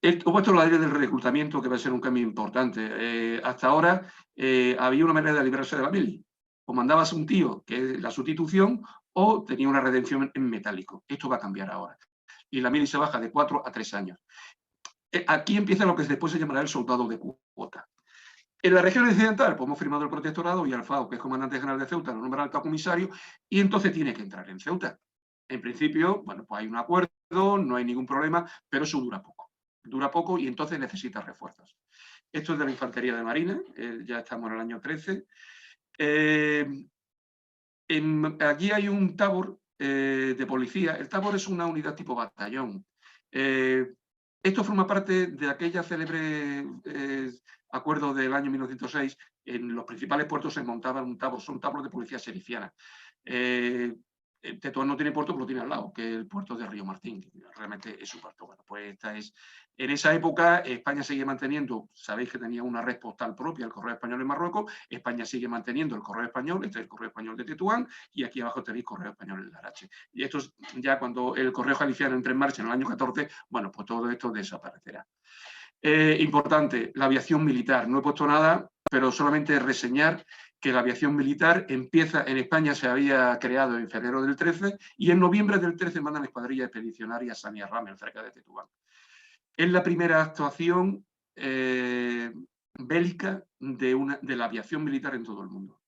he puesto la ley del reclutamiento, que va a ser un cambio importante. Hasta ahora había una manera de librarse de la mili. O mandabas a un tío, que es la sustitución, o tenía una redención en metálico. Esto va a cambiar ahora. Y la mili se baja de 4 a 3 años. Aquí empieza lo que después se llamará el soldado de cuota. En la región occidental, pues hemos firmado el protectorado, y Alfao, que es comandante general de Ceuta, lo nombra alto comisario, y entonces tiene que entrar en Ceuta. En principio, bueno, pues hay un acuerdo, no hay ningún problema, pero eso dura poco. Dura poco, y entonces necesita refuerzos. Esto es de la infantería de marina, ya estamos en el año 13. Aquí hay un tabor de policía. El tabor es una unidad tipo batallón. Esto forma parte de aquella célebre acuerdo del año 1906. En los principales puertos se montaba un tabor, son tablos de policía serifiana. Tetuán no tiene puerto, pero lo tiene al lado, que es el puerto de Río Martín, que realmente es su puerto. Bueno, pues esta es. En esa época España sigue manteniendo, sabéis que tenía una red postal propia, el Correo Español en Marruecos. España sigue manteniendo el Correo Español, este es el Correo Español de Tetuán, y aquí abajo tenéis Correo Español en Larache. Y esto es ya cuando el Correo Jalisciano entre en marcha en el año 14, bueno, pues todo esto desaparecerá. Importante, la aviación militar. No he puesto nada, pero solamente reseñar que la aviación militar empieza en España, se había creado en febrero del 13, y en noviembre del 13 mandan la escuadrilla expedicionaria Sania Ramel, cerca de Tetuán. Es la primera actuación bélica de la aviación militar en todo el mundo.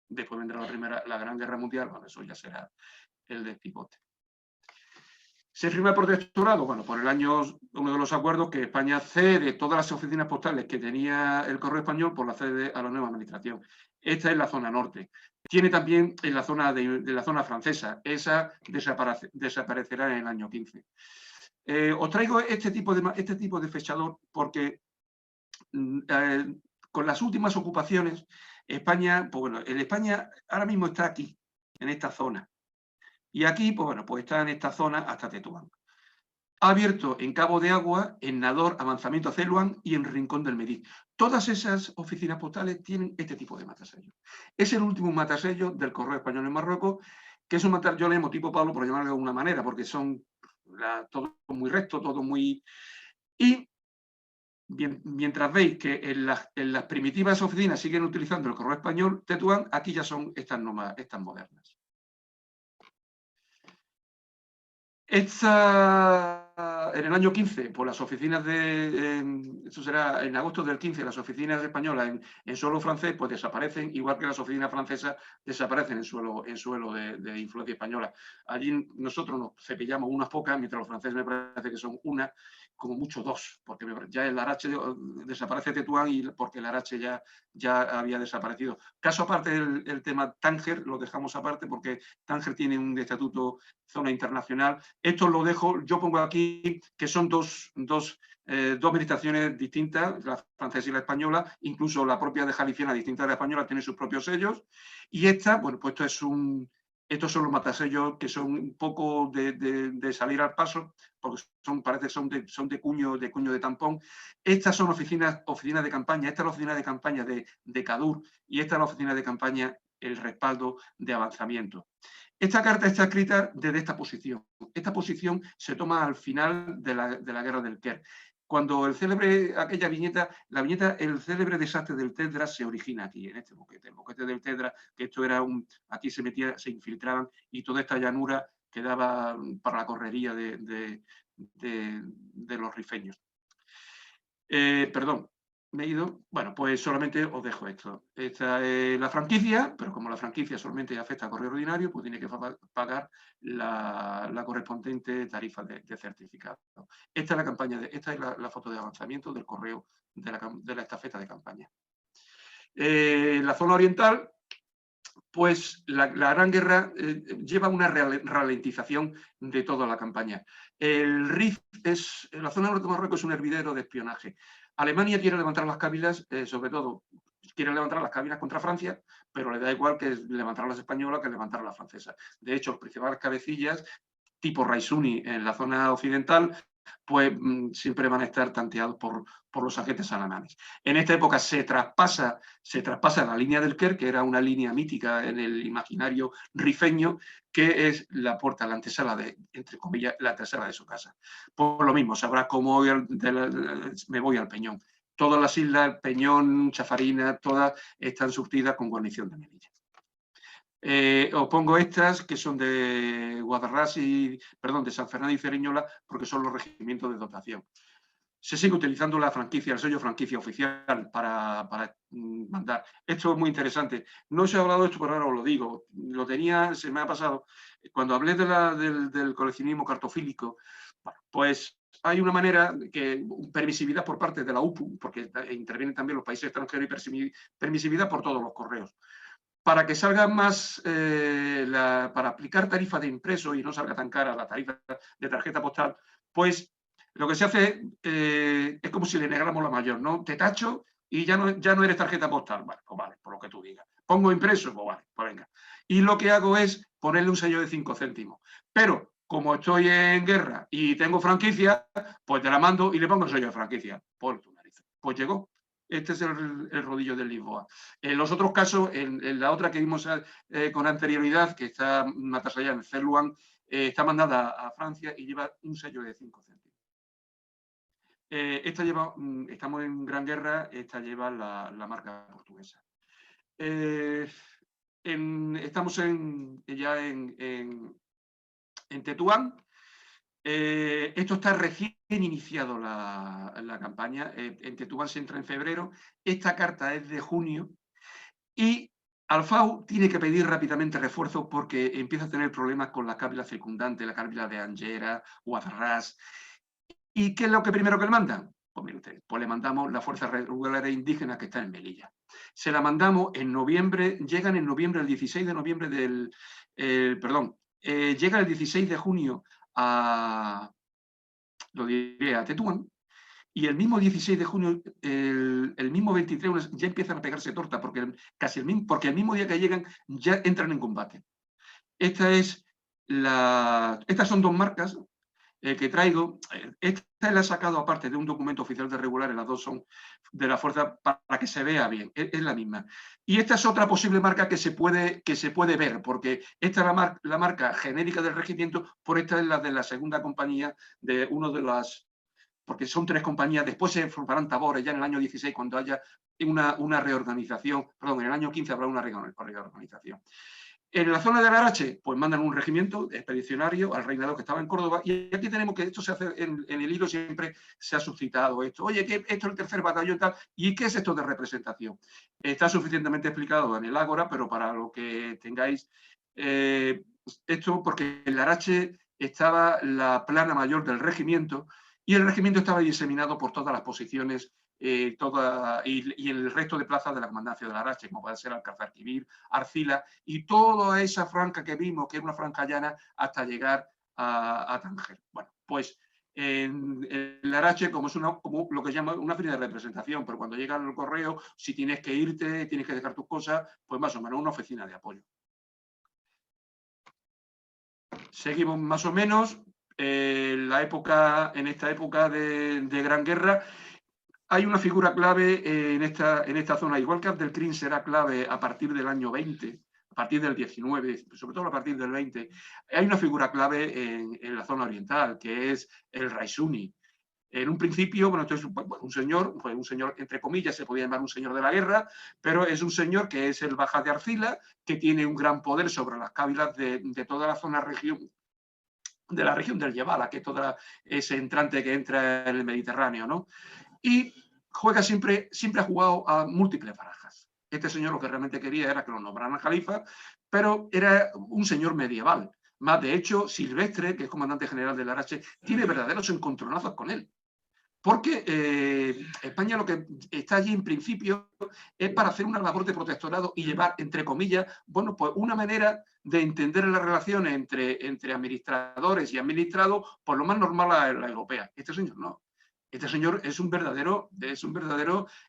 Después vendrá la Gran Guerra Mundial, bueno, eso ya será el despivote. ¿Se firma el protectorado? Bueno, por el año, uno de los acuerdos, que España cede todas las oficinas postales que tenía el Correo Español, por la cede a la nueva administración. Esta es la zona norte. Tiene también en la zona de la zona francesa. Esa desaparecerá en el año 15. Os traigo este tipo de fechador porque con las últimas ocupaciones, España, pues bueno, España ahora mismo está aquí, en esta zona. Y aquí, pues bueno, pues está en esta zona hasta Tetuán. Ha abierto en Cabo de Agua, en Nador, Avanzamiento a Celuán y en Rincón del Medí. Todas esas oficinas postales tienen este tipo de matasellos. Es el último matasello del Correo Español en Marruecos, que es un matasello, yo le llamo tipo Pablo, por llamarlo de alguna manera, porque son todo muy recto, todo muy... Y mientras veis que en las primitivas oficinas siguen utilizando el Correo Español, Tetuán, aquí ya son estas modernas. Esta en el año 15, pues las oficinas esto será en agosto del 15, las oficinas españolas en suelo francés pues desaparecen, igual que las oficinas francesas desaparecen en suelo de influencia española. Allí nosotros nos cepillamos unas pocas, mientras los franceses me parece que son una, como mucho dos, porque ya el Larache desaparece Tetuán y porque el Larache ya había desaparecido. Caso aparte el tema Tánger, lo dejamos aparte porque Tánger tiene un estatuto zona internacional. Esto lo dejo, yo pongo aquí que son dos administraciones distintas, la francesa y la española, incluso la propia de Jalisciana, distinta de la española, tiene sus propios sellos. Y esta, bueno, pues estos son los matasellos que son un poco de salir al paso, porque parece que son de cuño de tampón. Estas son oficinas de campaña, esta es la oficina de campaña de CADUR y esta es la oficina de campaña, el respaldo de avanzamiento. Esta carta está escrita desde esta posición. Esta posición se toma al final de la guerra del Quer. Cuando aquella viñeta, el célebre desastre del Tedra se origina aquí, en este boquete. El boquete del Tedra, que esto era aquí se infiltraban y toda esta llanura quedaba para la correría de los rifeños. Perdón, me he ido. Bueno, pues solamente os dejo esto. Esta es la franquicia, pero como la franquicia solamente afecta a correo ordinario, pues tiene que pagar la correspondiente tarifa de certificado. Esta es la campaña, esta es la foto de avanzamiento del correo de la estafeta de campaña. La zona oriental, pues la Gran Guerra lleva una ralentización de toda la campaña. El RIF la zona norte de Marruecos es un hervidero de espionaje. Alemania quiere levantar las cábilas, sobre todo, quiere levantar las cábilas contra Francia, pero le da igual que levantar las españolas que levantar las francesas. De hecho, los principales cabecillas, tipo Raisuni en la zona occidental, pues siempre van a estar tanteados por los agentes alemanes. En esta época se traspasa la línea del Quer, que era una línea mítica en el imaginario rifeño, que es la puerta, la antesala entre comillas, la antesala de su casa. Por lo mismo, sabrás cómo me voy al Peñón. Todas las islas, Peñón, Chafarina, todas están surtidas con guarnición de Melilla. Os pongo estas que son de Guadarrás de San Fernando y Ceriñola, porque son los regimientos de dotación. Se sigue utilizando la franquicia, el sello franquicia oficial para mandar. Esto es muy interesante. No se ha hablado de esto, pero ahora os lo digo. Lo tenía, se me ha pasado. Cuando hablé del coleccionismo cartofílico, bueno, pues hay una manera permisividad por parte de la UPU, porque intervienen también los países extranjeros y permisividad por todos los correos. Para que salga más, para aplicar tarifa de impreso y no salga tan cara la tarifa de tarjeta postal, pues lo que se hace es como si le negáramos la mayor, ¿no? Te tacho y ya no eres tarjeta postal. Vale, pues vale, por lo que tú digas. Pongo impreso, pues vale, pues venga. Y lo que hago es ponerle un sello de 5 céntimos. Pero como estoy en guerra y tengo franquicia, pues te la mando y le pongo el sello de franquicia. Por tu nariz. Pues llegó. Este es el rodillo del Lisboa. En los otros casos, en la otra que vimos con anterioridad, que está más allá en Cerluan, está mandada a Francia y lleva un sello de 5 céntimos. Esta lleva, estamos en Gran Guerra, esta lleva la marca portuguesa. Estamos ya en Tetuán. Esto está recién iniciado la campaña. En Tetuán se entra en febrero. Esta carta es de junio y Alfau tiene que pedir rápidamente refuerzo porque empieza a tener problemas con la cábila circundante, la cábila de Angera, Guadarrás. ¿Y qué es lo primero que le mandan? Pues mire usted, pues le mandamos la Fuerza Regular Indígena que está en Melilla. Se la mandamos en noviembre, llegan en noviembre, el 16 de noviembre llega el 16 de junio a Tetuán, y el mismo 16 de junio, el mismo 23, ya empiezan a pegarse torta, porque el mismo día que llegan ya entran en combate. Estas son dos marcas que traigo. Esta la he sacado aparte de un documento oficial de regulares, las dos son de la fuerza para que se vea bien, es la misma. Y esta es otra posible marca que se puede ver, porque esta es la marca genérica del regimiento, por esta es la de la segunda compañía de uno de las, porque son 3 compañías, después se formarán tabores ya en el año 16 cuando haya una reorganización, perdón, en el año 15 habrá una reorganización. En la zona de Larache, pues mandan un regimiento expedicionario al reinado que estaba en Córdoba, y aquí tenemos que esto se hace en el hilo, siempre se ha suscitado esto. Oye, ¿qué, esto es el tercer batallón tal? ¿Y qué es esto de representación? Está suficientemente explicado en el Ágora, pero para lo que tengáis esto, porque en Larache estaba la plana mayor del regimiento, y el regimiento estaba diseminado por todas las posiciones y el resto de plazas de la comandancia de Larache, como puede ser Alcázar-Quibir, Arcila, y toda esa franja que vimos, que es una franja llana, hasta llegar a Tánger. Bueno, pues en Larache, como es como lo que se llama una feria de representación, pero cuando llega el correo, si tienes que irte, tienes que dejar tus cosas, pues más o menos una oficina de apoyo. Seguimos más o menos en esta época de Gran Guerra. Hay una figura clave en esta zona, igual que Abdelkrim será clave a partir del año 20, a partir del 19, sobre todo a partir del 20, hay una figura clave en la zona oriental, que es el Raisuni. En un principio, bueno, esto es un señor, entre comillas, se podía llamar un señor de la guerra, pero es un señor que es el Bajá de Arcila, que tiene un gran poder sobre las cábilas de toda la zona de la región del Yebala, que es todo ese entrante que entra en el Mediterráneo, ¿no? Y siempre ha jugado a múltiples barajas. Este señor lo que realmente quería era que lo nombraran califa, pero era un señor medieval. Más, de hecho, Silvestre, que es comandante general de Larache, tiene verdaderos encontronazos con él. Porque España lo que está allí en principio es para hacer una labor de protectorado y llevar, entre comillas, bueno, pues una manera de entender las relaciones entre administradores y administrados, por lo más normal a la europea. Este señor no. Este señor es un verdadero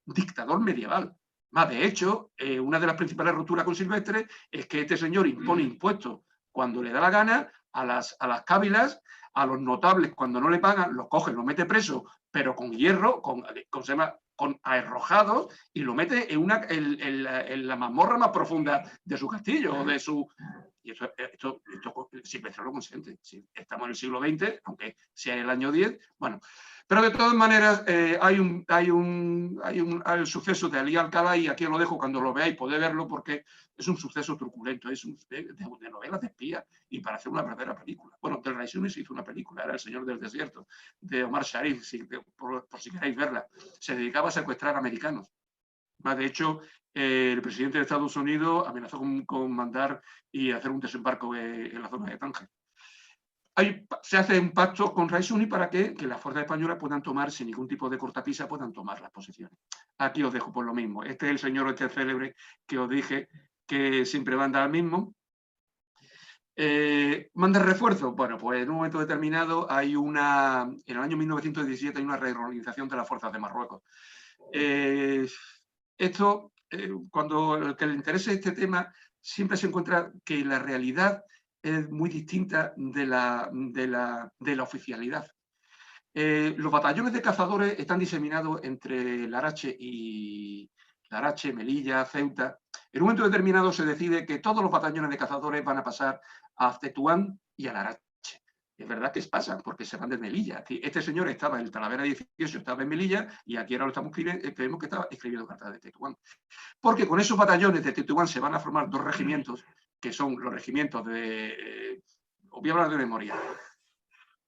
dictador medieval. Más, de hecho, una de las principales rupturas con Silvestre es que este señor impone impuestos cuando le da la gana a las cábilas, a los notables cuando no le pagan, los coge, los mete preso, pero con hierro, con arrojados, y lo mete en la mazmorra más profunda de su castillo, o de su... Y esto Silvestre lo consiente. Sí, estamos en el siglo XX, aunque sea el año 10, bueno. Pero de todas maneras, hay el suceso de Ali Alcalá, y aquí os lo dejo, cuando lo veáis podéis verlo, porque es un suceso truculento, es de novelas de espía, y para hacer una verdadera película. Bueno, del Raisuni se hizo una película, era El Señor del Desierto, de Omar Sharif, por si queréis verla. Se dedicaba a secuestrar americanos. Más, de hecho, el presidente de Estados Unidos amenazó con mandar y hacer un desembarco en la zona de Tánger. Se hace un pacto con Raisuni para que las fuerzas españolas puedan tomar, sin ningún tipo de cortapisa, puedan tomar las posiciones. Aquí os dejo por lo mismo. Este es el señor célebre que os dije que siempre manda al mismo. ¿Manda refuerzo? Bueno, pues en un momento determinado en el año 1917 hay una reorganización de las fuerzas de Marruecos. Cuando el que le interese este tema, siempre se encuentra que la realidad es muy distinta de la oficialidad. Los batallones de cazadores están diseminados entre Larache, Melilla, Ceuta. En un momento determinado se decide que todos los batallones de cazadores van a pasar a Tetuán y a Larache. Es verdad que pasa, porque se van de Melilla. Este señor estaba en el Talavera 18, estaba en Melilla, y aquí ahora lo estamos creemos que estaba escribiendo cartas de Tetuán. Porque con esos batallones de Tetuán se van a formar dos regimientos, que son los regimientos de... os voy a hablar de memoria.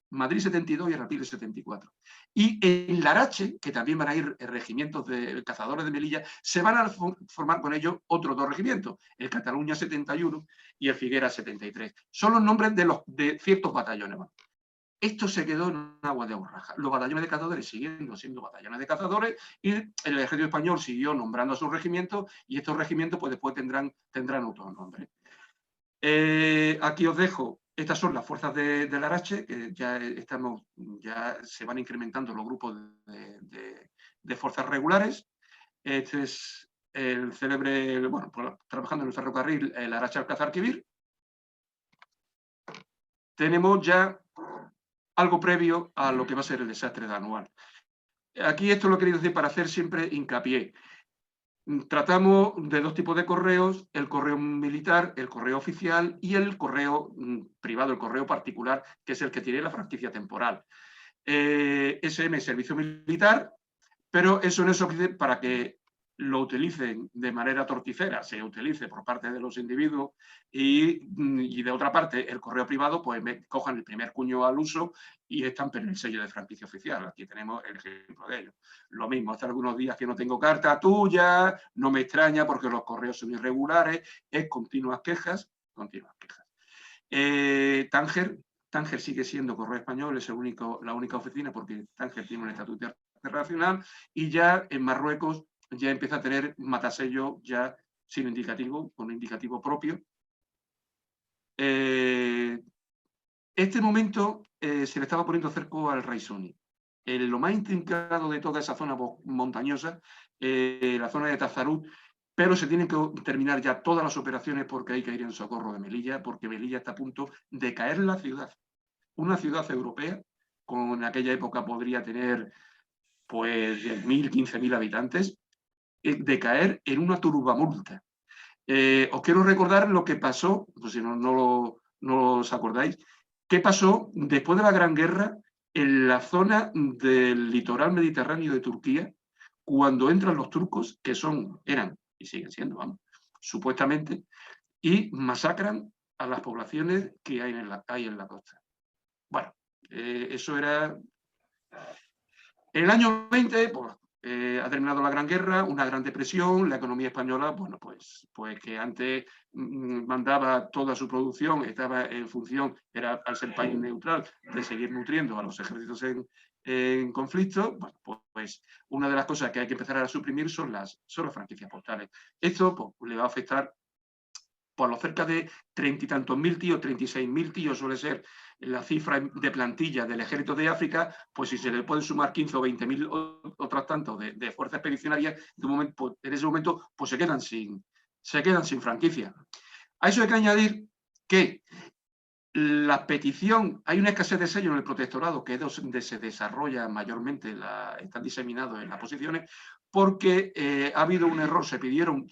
Madrid 72 y Arapil 74. Y en Larache, que también van a ir regimientos de cazadores de Melilla, se van a formar con ellos otros dos regimientos, el Cataluña 71 y el Figueras 73. Son los nombres de ciertos batallones. Bueno, esto se quedó en agua de borraja. Los batallones de cazadores siguiendo siendo batallones de cazadores, y el ejército español siguió nombrando a sus regimientos, y estos regimientos pues después tendrán otro nombre. Aquí os dejo. Estas son las fuerzas de Larache, que ya se van incrementando los grupos de fuerzas regulares. Este es el célebre, bueno, trabajando en el ferrocarril, el Larache-Alcázar-Quibir. Tenemos ya algo previo a lo que va a ser el desastre de Anual. Aquí esto lo he querido decir para hacer siempre hincapié. Tratamos de dos tipos de correos: el correo militar, el correo oficial, y el correo privado, el correo particular, que es el que tiene la franquicia temporal. SM, servicio militar, pero eso no es suficiente para que lo utilicen de manera torticera, se utilice por parte de los individuos y de otra parte el correo privado, pues cojan el primer cuño al uso y estampen el sello de franquicia oficial. Aquí tenemos el ejemplo de ello. Lo mismo, hace algunos días que no tengo carta tuya, no me extraña porque los correos son irregulares, es continuas quejas, continuas quejas. Tánger sigue siendo Correo Español, es la única oficina porque Tánger tiene un estatuto internacional y ya en Marruecos ya empieza a tener matasello ya sin indicativo, con un indicativo propio. Este momento se le estaba poniendo cerco al Raisoni. Lo más intrincado de toda esa zona montañosa, la zona de Tazarut, pero se tienen que terminar ya todas las operaciones porque hay que ir en socorro de Melilla, porque Melilla está a punto de caer la ciudad. Una ciudad europea, con en aquella época podría tener pues 10.000, 15.000 habitantes, de caer en una turbamulta. Os quiero recordar lo que pasó, pues si no os acordáis, qué pasó después de la Gran Guerra en la zona del litoral mediterráneo de Turquía, cuando entran los turcos, que eran y siguen siendo, vamos, supuestamente, y masacran a las poblaciones que hay en la costa. Bueno, eso era... En el año 20, pues, ha terminado la Gran Guerra, una gran depresión, la economía española, bueno, pues que antes mandaba toda su producción, estaba en función, era al ser país neutral, de seguir nutriendo a los ejércitos en conflicto, bueno, pues una de las cosas que hay que empezar a suprimir son las franquicias postales. Esto pues, le va a afectar por los cerca de 30 y tantos mil tíos, 36.000 tíos suele ser la cifra de plantilla del ejército de África, pues si se le pueden sumar 15 o 20.000 otros tantos de fuerzas expedicionarias, pues, en ese momento pues se quedan sin franquicia. A eso hay que añadir que la petición, hay una escasez de sellos en el protectorado, que es donde se desarrolla mayormente, están diseminados en las posiciones, porque ha habido un error,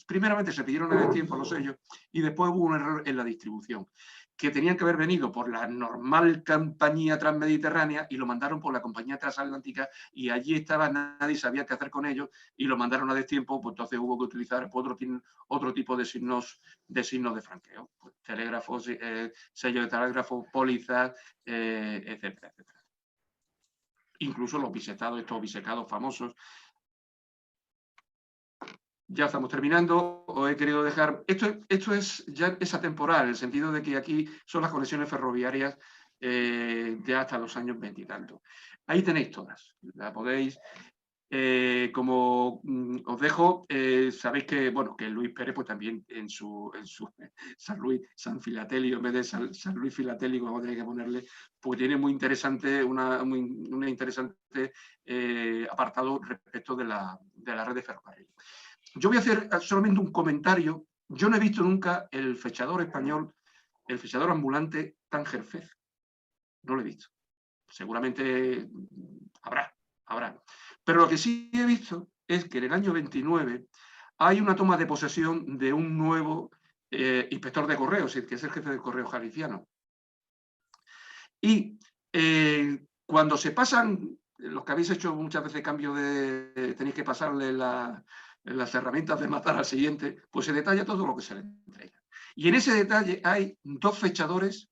primeramente se pidieron en el tiempo los sellos y después hubo un error en la distribución, que tenían que haber venido por la normal compañía transmediterránea y lo mandaron por la compañía transatlántica y allí estaba, nadie sabía qué hacer con ellos y lo mandaron a destiempo, pues entonces hubo que utilizar otro tipo de signos de franqueo, pues, telégrafos, sellos de telégrafo, pólizas, etcétera, etcétera. Incluso los bisectados, estos bisecados famosos. Ya estamos terminando, os he querido dejar... Esto es ya es atemporal, en el sentido de que aquí son las conexiones ferroviarias ya hasta los años 20 y tanto. Ahí tenéis todas, la podéis... como os dejo, sabéis que, bueno, que Luis Pérez pues también en su San Filatelio, en vez de San Luis Filatélico, vamos a tener que ponerle, pues tiene muy interesante, una interesante apartado respecto de la red de ferrocarril. Yo voy a hacer solamente un comentario. Yo no he visto nunca el fechador español, el fechador ambulante Tánger Fez. No lo he visto. Seguramente habrá. Pero lo que sí he visto es que en el año 29 hay una toma de posesión de un nuevo inspector de correos, que es el jefe del correo jariciano. Y cuando se pasan, los que habéis hecho muchas veces cambio tenéis que pasarle las herramientas de matar al siguiente, pues se detalla todo lo que se le entrega. Y en ese detalle hay 2 fechadores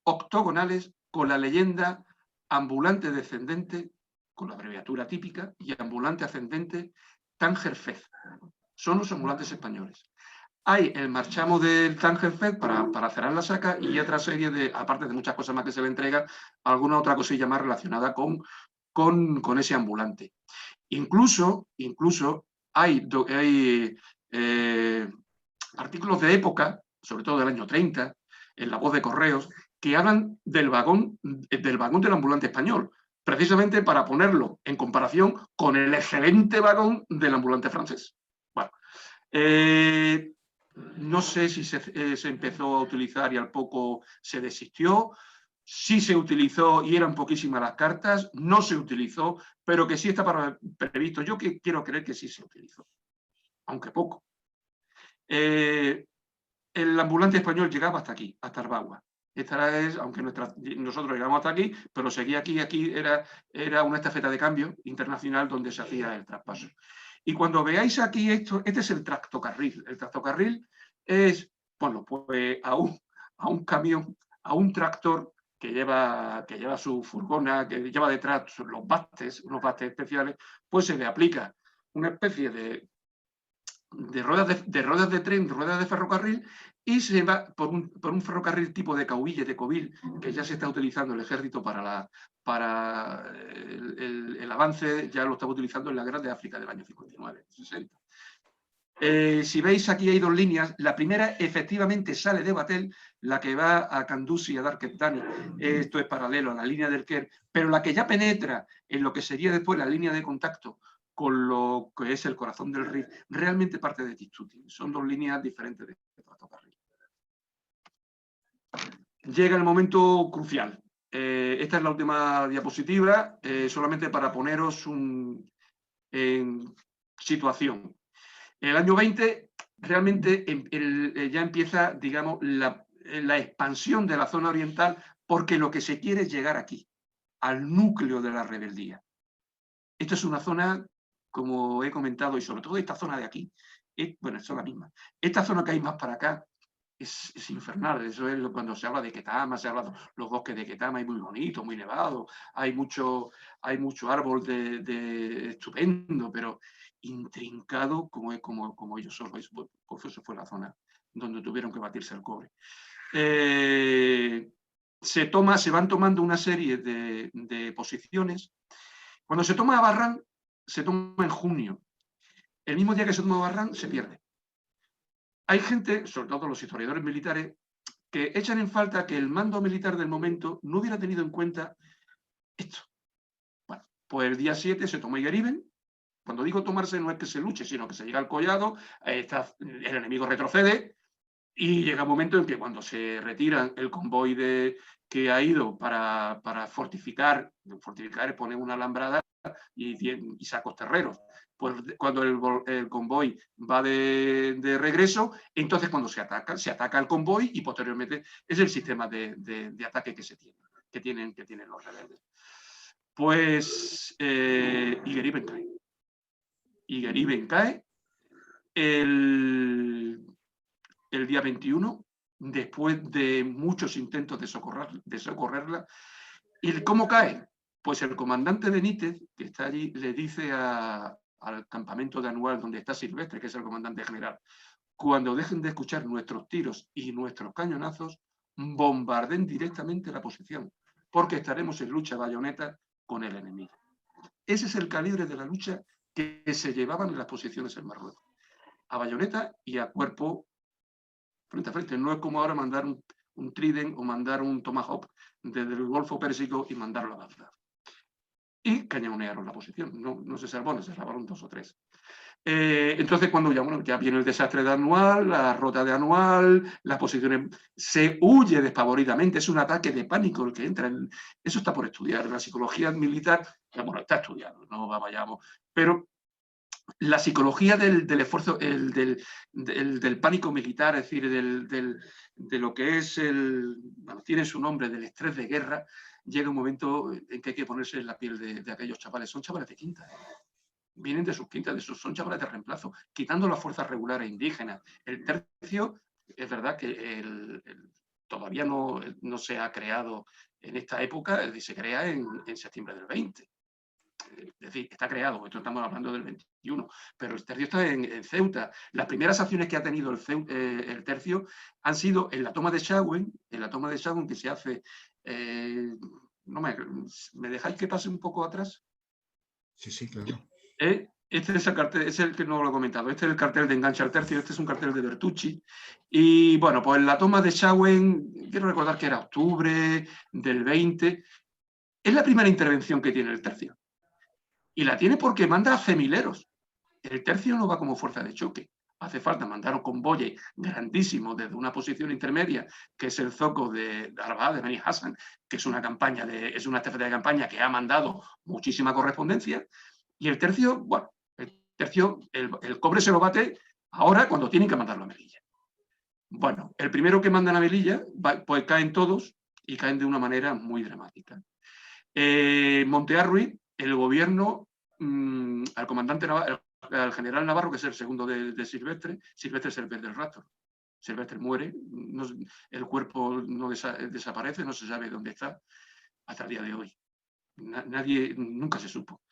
octogonales con la leyenda ambulante descendente, con la abreviatura típica, y ambulante ascendente Tánger Fez. Son los ambulantes españoles. Hay el marchamo del Tánger Fez para cerrar la saca y otra serie de, aparte de muchas cosas más que se le entrega, alguna otra cosilla más relacionada con ese ambulante. Incluso hay artículos de época, sobre todo del año 30, en La Voz de Correos, que hablan del vagón del ambulante español, precisamente para ponerlo en comparación con el excelente vagón del ambulante francés. Bueno, no sé si se empezó a utilizar y al poco se desistió. Sí se utilizó y eran poquísimas las cartas, no se utilizó, pero que sí está previsto. Yo quiero creer que sí se utilizó, aunque poco. El ambulante español llegaba hasta aquí, hasta Arbagua. Esta es, aunque nosotros llegamos hasta aquí, pero seguía aquí era una estafeta de cambio internacional donde se hacía el traspaso. Y cuando veáis aquí esto, este es el tractocarril. El tractocarril es, bueno, pues a un camión, a un tractor que lleva su furgona, que lleva detrás los bastes, unos bastes especiales, pues se le aplica una especie de ruedas de tren, ruedas de ferrocarril, y se va por un ferrocarril tipo de Cauville, que ya se está utilizando el ejército para el avance, ya lo estaba utilizando en la guerra de África del año 59, 60. Si veis, aquí hay dos líneas. La primera efectivamente sale de Batel, la que va a Kanduzi, a Darketani. Esto es paralelo a la línea del Caire, pero la que ya penetra en lo que sería después la línea de contacto con lo que es el corazón del Rif, realmente parte de Tistuti. Son dos líneas diferentes de ferrocarril. Llega el momento crucial. Esta es la última diapositiva, solamente para poneros en situación. En el año 20, realmente ya empieza, digamos, la expansión de la zona oriental, porque lo que se quiere es llegar aquí, al núcleo de la rebeldía. Esto es una zona, como he comentado, y sobre todo esta zona de aquí, bueno, es la misma. Esta zona que hay más para acá es infernal. Eso es cuando se habla de Ketama, se habla de los bosques de Ketama, es muy bonito, muy nevado, hay mucho árbol estupendo, pero intrincado como ellos son. Pues eso fue la zona donde tuvieron que batirse el cobre. Se van tomando una serie de posiciones. Cuando se toma a Barran, se toma en junio. El mismo día que se toma Barran, se pierde. Hay gente, sobre todo los historiadores militares, que echan en falta que el mando militar del momento no hubiera tenido en cuenta esto. Bueno, pues el día 7 se toma Igeriben. Cuando digo tomarse no es que se luche, sino que se llega al collado, el enemigo retrocede, y llega un momento en que cuando se retiran el convoy que ha ido para fortificar es poner una alambrada y sacos terreros. Pues cuando el convoy va de regreso, entonces cuando se ataca el convoy, y posteriormente es el sistema de ataque que tienen los rebeldes. Pues Igeriben cae. Igeriben cae el día 21, después de muchos intentos de socorrerla. ¿Y cómo cae? Pues el comandante Benítez, que está allí, le dice al campamento de Anual, donde está Silvestre, que es el comandante general: cuando dejen de escuchar nuestros tiros y nuestros cañonazos, bombarden directamente la posición, porque estaremos en lucha bayoneta con el enemigo. Ese es el calibre de la lucha que se llevaban en las posiciones en Marruecos, a bayoneta y a cuerpo frente a frente. No es como ahora mandar un Trident o mandar un Tomahawk desde el Golfo Pérsico y mandarlo a Bagdad. Y cañonearon la posición. No se salvaron, se salvaron 2 o 3. Entonces, cuando ya viene el desastre de Anual, la rota de Anual, las posiciones, se huye despavoridamente, es un ataque de pánico el que entra. Eso está por estudiar. La psicología militar, bueno, está estudiado, no vayamos, pero la psicología del esfuerzo, del pánico militar, es decir, de lo que es tiene su nombre, del estrés de guerra, llega un momento en que hay que ponerse en la piel de aquellos chavales. Son chavales de quinta, vienen de sus quintas, son chavales de reemplazo, quitando las fuerzas regulares indígenas. El tercio, es verdad que todavía no se ha creado en esta época, se crea en septiembre del 20. Es decir, está creado, esto estamos hablando del 21, pero el tercio está en Ceuta. Las primeras acciones que ha tenido el tercio han sido en la toma de Chauen, que se hace... ¿Me dejáis que pase un poco atrás? Sí, claro. Este es el cartel, es el que no lo he comentado, este es el cartel de enganche al tercio, este es un cartel de Bertucci. Y bueno, pues la toma de Chauen, quiero recordar que era octubre del 20, es la primera intervención que tiene el tercio. Y la tiene porque manda a femileros. El tercio no va como fuerza de choque. Hace falta mandar un convoy grandísimo desde una posición intermedia, que es el zoco de Arba, de Beni Hassan, que es una estafeta de campaña que ha mandado muchísima correspondencia. Y el tercio, el cobre se lo bate ahora cuando tienen que mandarlo a Melilla. Bueno, el primero que mandan a Melilla, pues caen todos, y caen de una manera muy dramática. Montearruiz, el gobierno, al comandante naval, al general Navarro, que es el segundo de Silvestre. Silvestre es el del Raptor. Silvestre muere, el cuerpo no desaparece, no se sabe dónde está hasta el día de hoy. Nadie, nunca se supo.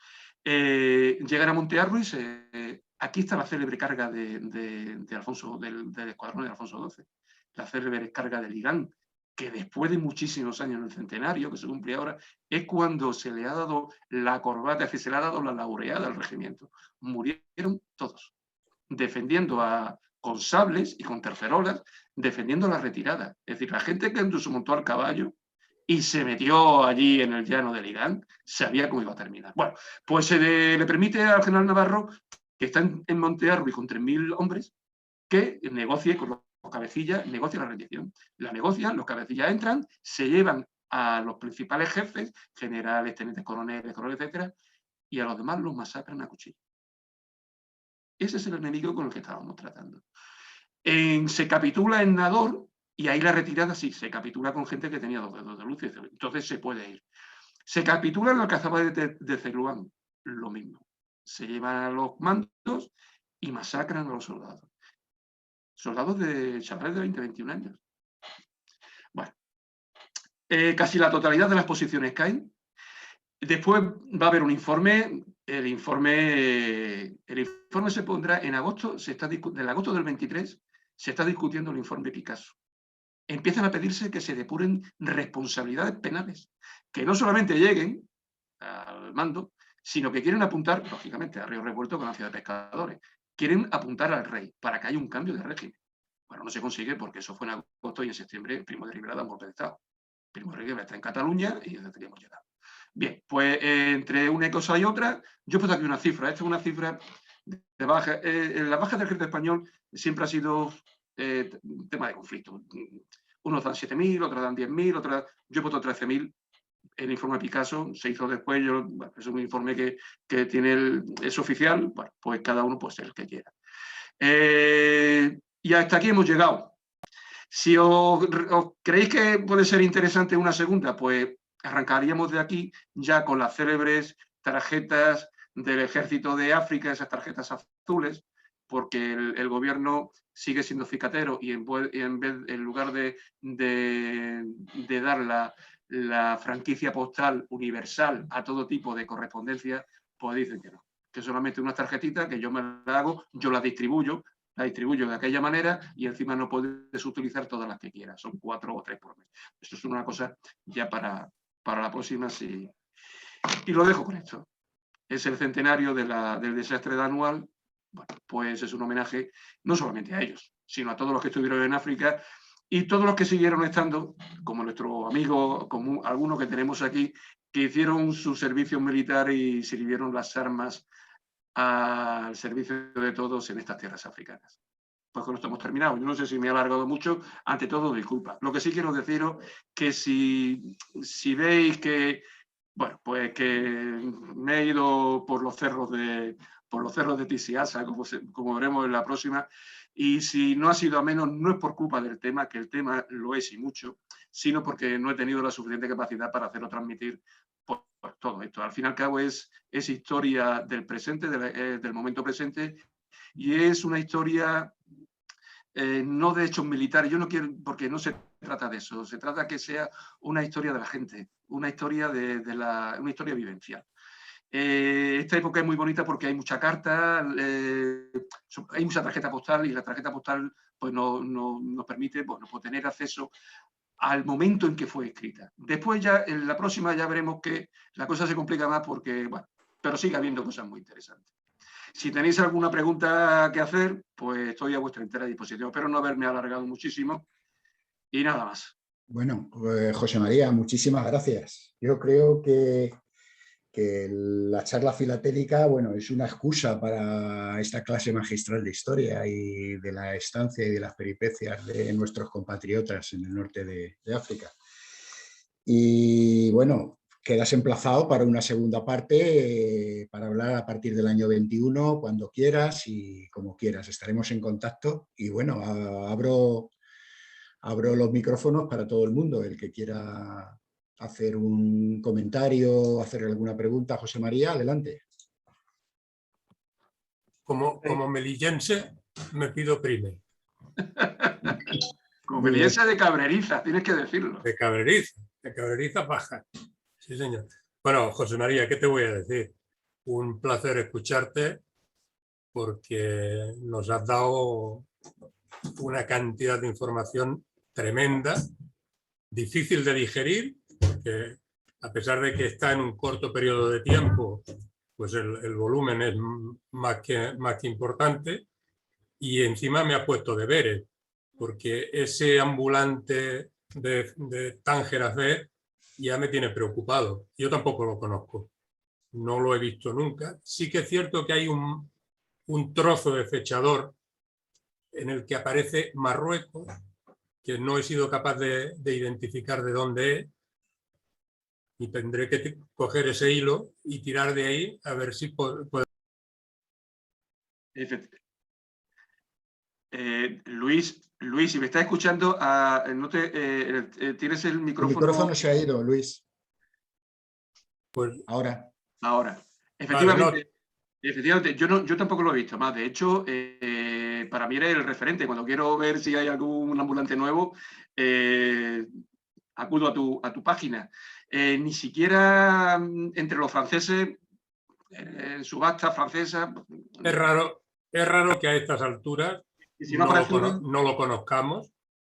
Llegan a Monte Arruis, aquí está la célebre carga de Alfonso, del escuadrón de Alfonso XII, la célebre carga de Ligán, que después de muchísimos años en el centenario, que se cumple ahora, es cuando se le ha dado la corbata, es decir, se le ha dado la laureada al regimiento. Murieron todos, defendiendo con sables y con tercerolas, defendiendo la retirada. Es decir, la gente que se montó al caballo y se metió allí en el llano de Ligán, sabía cómo iba a terminar. Bueno, pues se le permite al general Navarro, que está en Monte Arruis con 3.000 hombres, que negocie con los cabecillas, negocia la rendición. La negocian, los cabecillas entran, se llevan a los principales jefes, generales, tenientes coroneles, etcétera, y a los demás los masacran a cuchillo. Ese es el enemigo con el que estábamos tratando. Se capitula en Nador, y ahí la retirada sí, se capitula con gente que tenía 2 dedos de luz, entonces se puede ir. Se capitula en la Alcazaba de Celuán, lo mismo. Se llevan a los mandos y masacran a los soldados. Soldados de chavales de 20, 21 años. Bueno, casi la totalidad de las posiciones caen. Después va a haber un informe. El informe se pondrá en agosto, del agosto del 23, se está discutiendo el informe Picasso. Empiezan a pedirse que se depuren responsabilidades penales, que no solamente lleguen al mando, sino que quieren apuntar, lógicamente, a Río Revuelto con la ciudad de pescadores. Quieren apuntar al rey para que haya un cambio de régimen. Bueno, no se consigue porque eso fue en agosto y en septiembre Primo de Rivera da un golpe de Estado. Primo de Rivera está en Cataluña y ya teníamos llegado. Bien, pues entre una cosa y otra, yo he puesto aquí una cifra. Esta es una cifra de baja. La baja del ejército español siempre ha sido un tema de conflicto. Unos dan 7.000, otros dan 10.000, otros... Yo he puesto 13.000. El informe Picasso se hizo después, bueno, es un informe que tiene es oficial, bueno, pues cada uno puede ser el que quiera. Y hasta aquí hemos llegado. Si os creéis que puede ser interesante una segunda, pues arrancaríamos de aquí ya con las célebres tarjetas del Ejército de África, esas tarjetas azules, porque el gobierno sigue siendo cicatero y en lugar de dar la franquicia postal universal a todo tipo de correspondencia, pues dicen que no, que solamente unas tarjetitas que yo me las hago, yo las distribuyo de aquella manera y encima no puedes utilizar todas las que quieras, son 4 o 3 por mes. Esto es una cosa ya para la próxima, sí. Y lo dejo con esto. Es el centenario del desastre de Anual. Bueno, pues es un homenaje no solamente a ellos, sino a todos los que estuvieron en África y todos los que siguieron estando, como nuestro amigo común, algunos que tenemos aquí, que hicieron su servicio militar y sirvieron las armas al servicio de todos en estas tierras africanas. Pues con esto hemos terminado. Yo no sé si me he alargado mucho. Ante todo, disculpa. Lo que sí quiero deciros que si veis que, bueno, pues que me he ido por los cerros de Tisiasa, como veremos en la próxima, y si no ha sido a menos, no es por culpa del tema, que el tema lo es y mucho, sino porque no he tenido la suficiente capacidad para hacerlo transmitir pues todo esto. Al fin y al cabo es historia del presente, del momento presente, y es una historia no de hechos militares. Yo no quiero, porque no se trata de eso, se trata que sea una historia de la gente, una historia una historia vivencial. Esta época es muy bonita porque hay mucha carta, hay mucha tarjeta postal y la tarjeta postal pues, nos permite pues, tener acceso al momento en que fue escrita. Después ya, en la próxima ya veremos que la cosa se complica más porque, bueno, pero sigue habiendo cosas muy interesantes. Si tenéis alguna pregunta que hacer, pues estoy a vuestra entera disposición. Espero no haberme alargado muchísimo y nada más. Bueno, pues José María, muchísimas gracias. Yo creo que la charla filatélica, bueno, es una excusa para esta clase magistral de historia y de la estancia y de las peripecias de nuestros compatriotas en el norte de África. Y bueno, quedas emplazado para una segunda parte, para hablar a partir del año 21, cuando quieras y como quieras. Estaremos en contacto y bueno, abro los micrófonos para todo el mundo, el que quiera hacer un comentario, hacer alguna pregunta. José María, adelante. como melillense me pido prime. Como melillense de Cabreriza, tienes que decirlo. De Cabreriza baja. Sí, señor. Bueno, José María, ¿qué te voy a decir? Un placer escucharte porque nos has dado una cantidad de información tremenda, difícil de digerir, porque a pesar de que está en un corto periodo de tiempo, pues el volumen es más que importante, y encima me ha puesto deberes, porque ese ambulante de Tánger a Fe ya me tiene preocupado. Yo tampoco lo conozco, no lo he visto nunca. Sí que es cierto que hay un trozo de fechador en el que aparece Marruecos, que no he sido capaz de identificar de dónde es, y tendré que coger ese hilo y tirar de ahí a ver si puedo. Luis, si me estás escuchando, tienes el micrófono. El micrófono se ha ido, Luis. Pues ahora. Efectivamente. Vale, no. Efectivamente, yo tampoco lo he visto más. De hecho, para mí eres el referente. Cuando quiero ver si hay algún ambulante nuevo, acudo a tu página. Ni siquiera entre los franceses, en subasta francesa. Es raro que a estas alturas si no no lo conozcamos.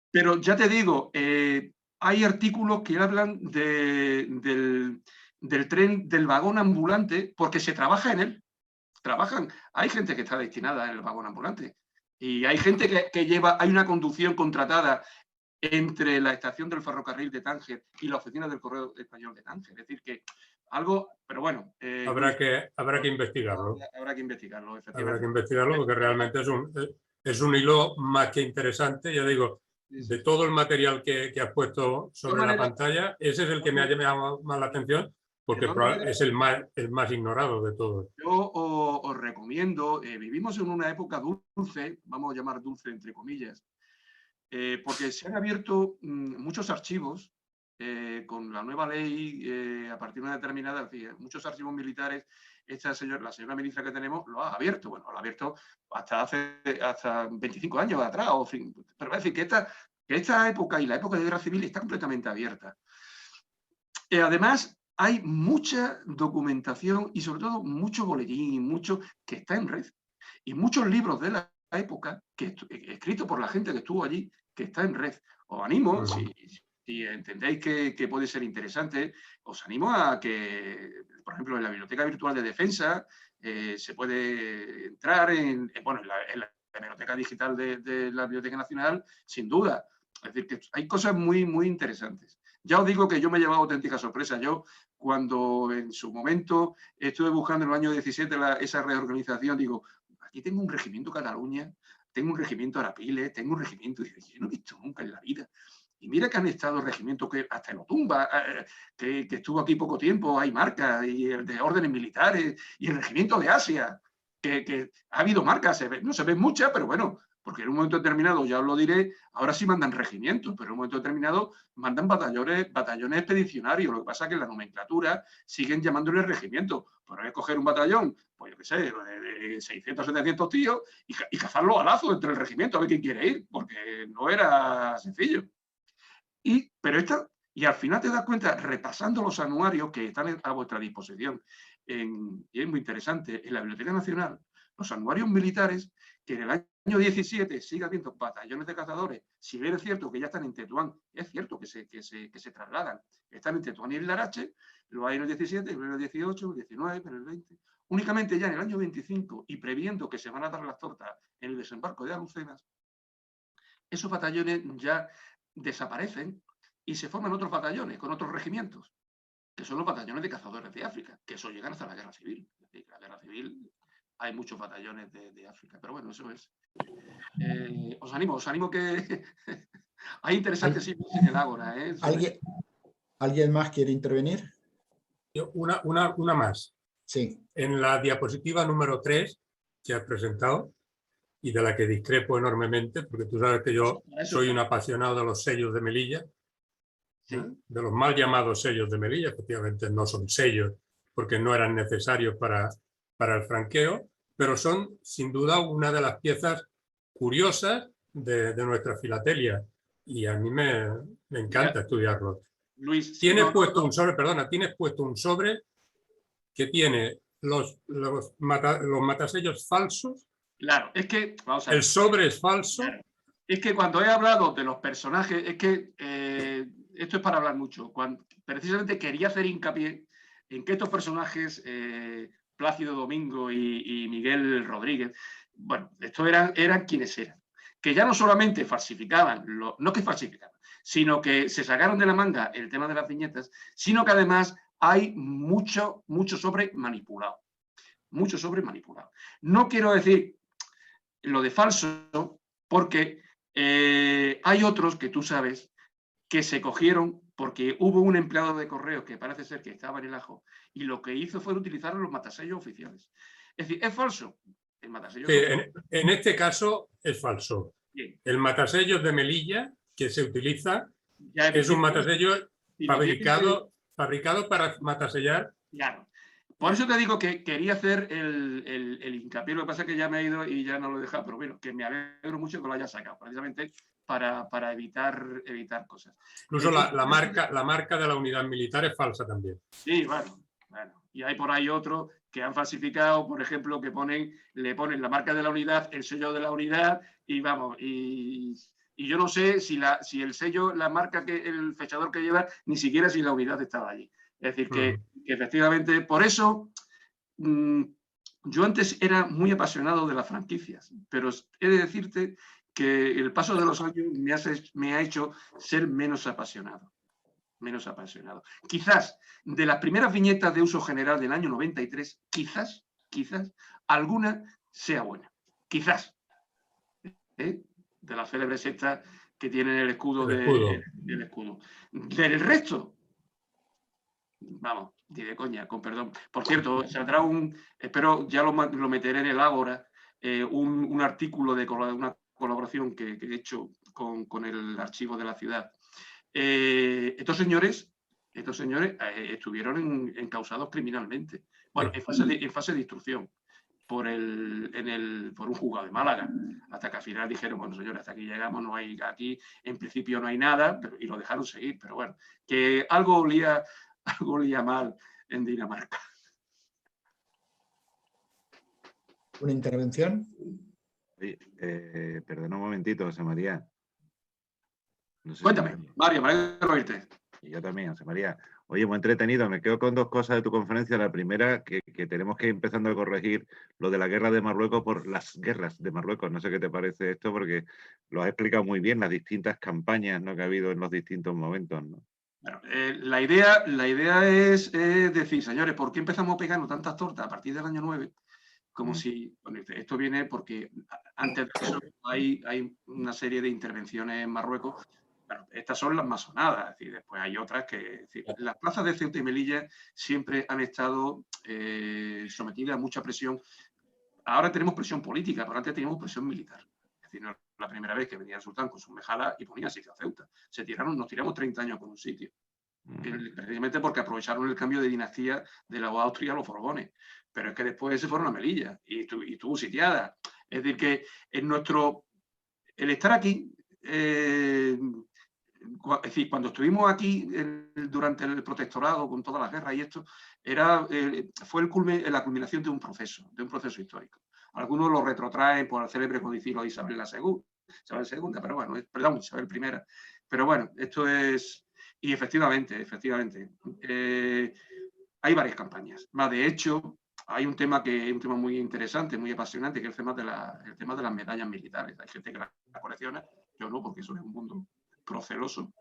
Pero ya te digo, hay artículos que hablan del tren, del vagón ambulante, porque se trabaja en él. Hay gente que está destinada en el vagón ambulante y hay gente que hay una conducción contratada entre la estación del ferrocarril de Tánger y la oficina del Correo Español de Tánger. Es decir, que algo, pero bueno. Habrá que investigarlo. Habrá que investigarlo, efectivamente. Habrá que investigarlo porque realmente es un hilo más que interesante. Ya digo, de todo el material que has puesto sobre la pantalla, ese es el que me ha llamado más la atención, porque es el más ignorado de todos. Yo os recomiendo, vivimos en una época dulce, vamos a llamar dulce entre comillas, porque se han abierto muchos archivos con la nueva ley a partir de una determinada, muchos archivos militares. La señora ministra que tenemos lo ha abierto, bueno, lo ha abierto hasta 25 años atrás, pero es decir, que esta época y la época de guerra civil está completamente abierta. Además, hay mucha documentación y sobre todo mucho boletín, mucho que está en red. Y muchos libros de la época, escritos por la gente que estuvo allí, que está en red. Os animo, si entendéis que puede ser interesante, os animo a que, por ejemplo, en la Biblioteca Virtual de Defensa se puede entrar en la Biblioteca Digital de la Biblioteca Nacional, sin duda. Es decir, que hay cosas muy, muy interesantes. Ya os digo que yo me he llevado auténtica sorpresa. Yo, cuando en su momento estuve buscando en el año 17 esa reorganización, digo, aquí tengo un regimiento Cataluña, tengo un regimiento Arapiles, tengo un regimiento, y yo no he visto nunca en la vida. Y mira que han estado regimientos que hasta en Otumba, que estuvo aquí poco tiempo, hay marcas, y el de órdenes militares, y el regimiento de Asia, que ha habido marcas, no se ven muchas, pero bueno, porque en un momento determinado, ya os lo diré, ahora sí mandan regimientos, pero en un momento determinado mandan batallones expedicionarios. Lo que pasa es que en la nomenclatura siguen llamándole regimiento. Pero es coger un batallón, pues yo qué sé, de 600, 700 tíos y cazarlo a lazo entre el regimiento a ver quién quiere ir, porque no era sencillo. Y al final te das cuenta, repasando los anuarios que están a vuestra disposición, y es muy interesante, en la Biblioteca Nacional, los anuarios militares, que en el año 17 sigue habiendo batallones de cazadores, si bien es cierto que ya están en Tetuán, es cierto que se trasladan, están en Tetuán y en Larache, lo hay en el 17, en el 18, en el 19, en el 20, únicamente ya en el año 25, y previendo que se van a dar las tortas en el desembarco de Alucenas, esos batallones ya desaparecen y se forman otros batallones con otros regimientos, que son los batallones de cazadores de África, que eso llegan hasta la guerra civil. Es decir, la guerra civil hay muchos batallones de África, pero bueno, eso es. Os animo que hay interesantes sitios en el Ágora. ¿Alguien más quiere intervenir? Una más. Sí. En la diapositiva número 3 que has presentado, y de la que discrepo enormemente, porque tú sabes que yo soy un apasionado de los sellos de Melilla, ¿sí? De los mal llamados sellos de Melilla, efectivamente no son sellos porque no eran necesarios para el franqueo, pero son sin duda una de las piezas curiosas de nuestra filatelia. Y a mí me encanta estudiarlo. Luis, tienes puesto un sobre, perdona, tienes puesto un sobre que tiene los matasellos falsos. Claro, es que, vamos a ver. El sobre es falso. Claro. Es que cuando he hablado de los personajes, es que esto es para hablar mucho. Precisamente quería hacer hincapié en que estos personajes, Plácido Domingo y Miguel Rodríguez, bueno, estos eran quienes eran. Que ya no solamente falsificaban, no que falsificaban, sino que se sacaron de la manga el tema de las viñetas, sino que además hay mucho sobre manipulado. Mucho sobre manipulado. No quiero decir lo de falso, porque hay otros que tú sabes que se cogieron porque hubo un empleado de correos que parece ser que estaba en el ajo y lo que hizo fue utilizar los matasellos oficiales. Es decir, ¿es falso? El matasellos sí, en este caso es falso. Bien. El matasellos de Melilla que se utiliza Ya es un matasello fabricado para matasellar. Claro. Por eso te digo que quería hacer el hincapié, lo que pasa es que ya me he ido y ya no lo he dejado, pero bueno, que me alegro mucho que lo haya sacado, precisamente para evitar cosas. Incluso la marca de la unidad militar es falsa también. Sí, bueno. Y hay por ahí otros que han falsificado, por ejemplo, que le ponen la marca de la unidad, el sello de la unidad, y vamos, y yo no sé si el sello, la marca, el fechador que lleva, ni siquiera si la unidad estaba allí. Es decir, que efectivamente, por eso yo antes era muy apasionado de las franquicias, pero he de decirte que el paso de los años me ha hecho ser menos apasionado. Quizás de las primeras viñetas de uso general del año 93, quizás alguna sea buena. Quizás. De las célebres estas que tienen el escudo. El escudo. Del resto, vamos, ni de coña, con perdón. Por cierto, saldrá espero ya lo meteré en el Ágora, un artículo de una colaboración que he hecho con el archivo de la ciudad. Estos señores estuvieron encausados criminalmente. Bueno, en fase de instrucción por un juzgado de Málaga, hasta que al final dijeron, bueno, señores, hasta aquí llegamos, aquí en principio no hay nada, y lo dejaron seguir, pero bueno, que algo olía mal en Dinamarca. ¿Una intervención? Oye, perdona un momentito, José María. No sé. Cuéntame, Mario, me alegro oírte. Y yo también, José María. Oye, muy entretenido. Me quedo con dos cosas de tu conferencia. La primera, que tenemos que ir empezando a corregir lo de la guerra de Marruecos por las guerras de Marruecos. No sé qué te parece esto, porque lo has explicado muy bien, las distintas campañas, ¿no?, que ha habido en los distintos momentos, ¿no? Bueno, la idea es decir, señores, ¿por qué empezamos pegando tantas tortas a partir del año 9? Como si, bueno, esto viene porque antes de eso hay una serie de intervenciones en Marruecos. Bueno, estas son las más sonadas, es decir, después hay otras que... las plazas de Ceuta y Melilla siempre han estado sometidas a mucha presión. Ahora tenemos presión política, pero antes teníamos presión militar. Es decir, no es la primera vez que venía el sultán con sus mejadas y ponía sitio a Ceuta. Nos tiramos 30 años con un sitio. Precisamente porque aprovecharon el cambio de dinastía de la Austria a los Borbones. Pero es que después se fueron a Melilla y estuvo sitiada. Es decir, que el estar aquí... es decir, cuando estuvimos aquí durante el protectorado con todas las guerras y esto, fue la culminación de un proceso histórico. Algunos lo retrotraen por el célebre codicilo de Isabel II, pero bueno, perdón, Isabel I. Pero bueno, esto es... Y efectivamente, hay varias campañas. De hecho, hay un tema muy interesante, muy apasionante, que es el tema de las medallas militares. Hay gente que las colecciona, yo no, porque eso es un mundo proceloso.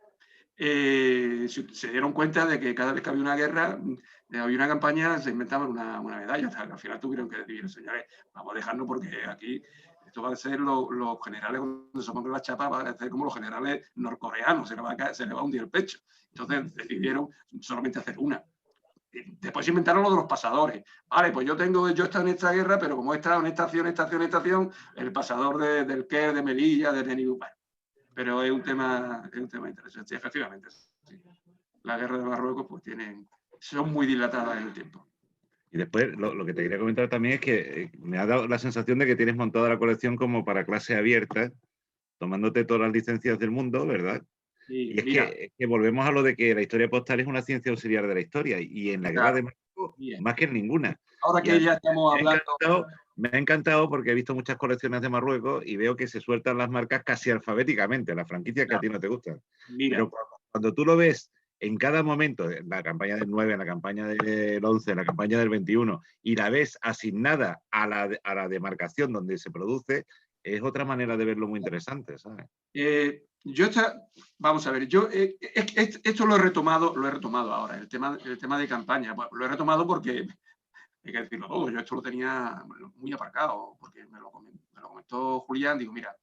Se dieron cuenta de que cada vez que había una guerra, había una campaña, se inventaban una medalla. Hasta que al final tuvieron que decir, señores, vamos a dejarlo porque aquí esto va a ser los generales, cuando se pongan las chapas, va a ser como los generales norcoreanos, se le va a hundir el pecho. Entonces decidieron solamente hacer una. Después se inventaron lo de los pasadores. Vale, pues yo he estado en esta guerra, pero como he estado en estación, el pasador del Quer, de Melilla, de Neniu. Bueno, pero es un tema interesante. Efectivamente, sí. La guerra de Marruecos pues son muy dilatadas en el tiempo. Y después lo que te quería comentar también es que me ha dado la sensación de que tienes montada la colección como para clase abierta, tomándote todas las licencias del mundo, ¿verdad? Y Y es mira, que volvemos a lo de que la historia postal es una ciencia auxiliar de la historia y en la guerra de claro, Marruecos bien. más que en ninguna. Ahora Y que ya además estamos hablando, me ha encantado porque he visto muchas colecciones de Marruecos y veo que se sueltan las marcas casi alfabéticamente, las franquicias que a claro, ti no te gustan. mira, Pero cuando tú lo ves en cada momento, en la campaña del 9, en la campaña del 11, en la campaña del 21, y la ves asignada a la demarcación donde se produce, es otra manera de verlo muy interesante, ¿sabes? vamos a ver, yo esto lo he retomado ahora, el tema de campaña. Bueno, lo he retomado porque hay que decirlo todo, yo esto lo tenía muy aparcado, porque me lo comentó Julián, digo, mira,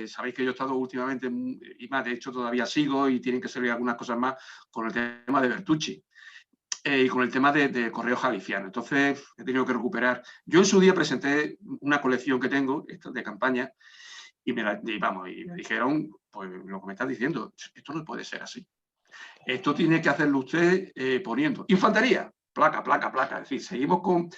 sabéis que yo he estado últimamente, y más, de hecho todavía sigo, y tienen que salir algunas cosas más con el tema de Bertucci, y con el tema de Correo Jalisciano. Entonces he tenido que recuperar. Yo en su día presenté una colección que tengo, de campaña, y me dijeron, pues lo que me estás diciendo, esto no puede ser así. Esto tiene que hacerlo usted poniendo infantería, placa, placa, placa. Es decir, seguimos con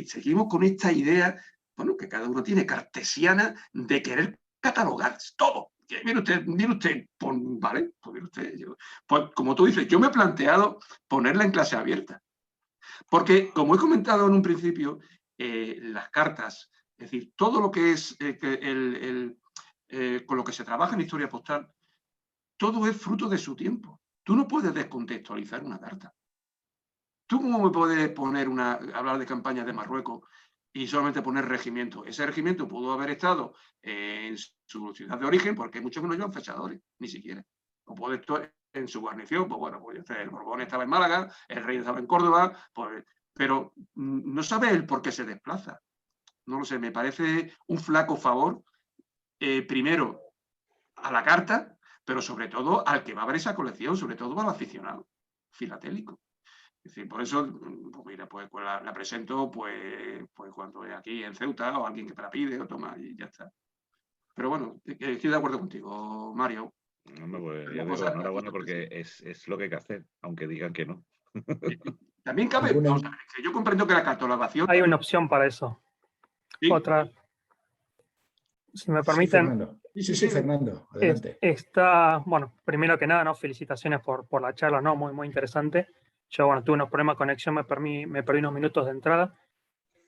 seguimos con esta idea, bueno, que cada uno tiene, cartesiana, de querer catalogar todo. Mire usted, vale, pues mire usted, pues como tú dices, yo me he planteado ponerla en clase abierta. Porque, como he comentado en un principio, las cartas, es decir, todo lo que es con lo que se trabaja en historia postal, todo es fruto de su tiempo. Tú no puedes descontextualizar una carta. ¿Tú cómo me puedes hablar de campañas de Marruecos y solamente poner regimiento? Ese regimiento pudo haber estado en su ciudad de origen, porque hay muchos que no llevan fechadores, ni siquiera. O puede estar en su guarnición, pues bueno, pues el Borbón estaba en Málaga, el rey estaba en Córdoba, pues, pero no sabe el por qué se desplaza. No lo sé, me parece un flaco favor, primero, a la carta, pero sobre todo al que va a ver esa colección, sobre todo al aficionado filatélico. Es decir, por eso, pues mira, pues la presento pues cuando es aquí en Ceuta, o alguien que me la pide, o toma, y ya está. Pero bueno, estoy de acuerdo contigo, Mario. No, pues, ya digo, enhorabuena porque es lo que hay que hacer, aunque digan que no. También cabe, vamos a ver, que yo comprendo que la catalogación... Hay una opción para eso. ¿Sí? Otra, si me Sí, permiten, Fernando. Sí, Fernando, adelante. está, bueno, primero que nada, ¿no? Felicitaciones por la charla, ¿no? Muy, muy interesante. Yo, bueno, tuve unos problemas de conexión, me perdí unos minutos de entrada,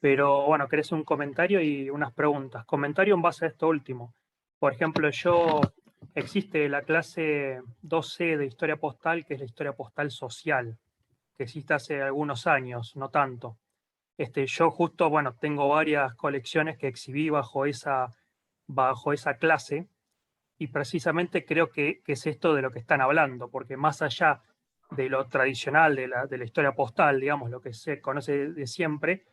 pero bueno, querés un comentario y unas preguntas. Comentario en base a esto último. Por ejemplo, existe la clase 2C de historia postal, que es la historia postal social, que existe hace algunos años, no tanto. Yo justo, bueno, tengo varias colecciones que exhibí bajo esa clase, y precisamente creo que es esto de lo que están hablando, porque más allá de lo tradicional de la historia postal, digamos, lo que se conoce de siempre,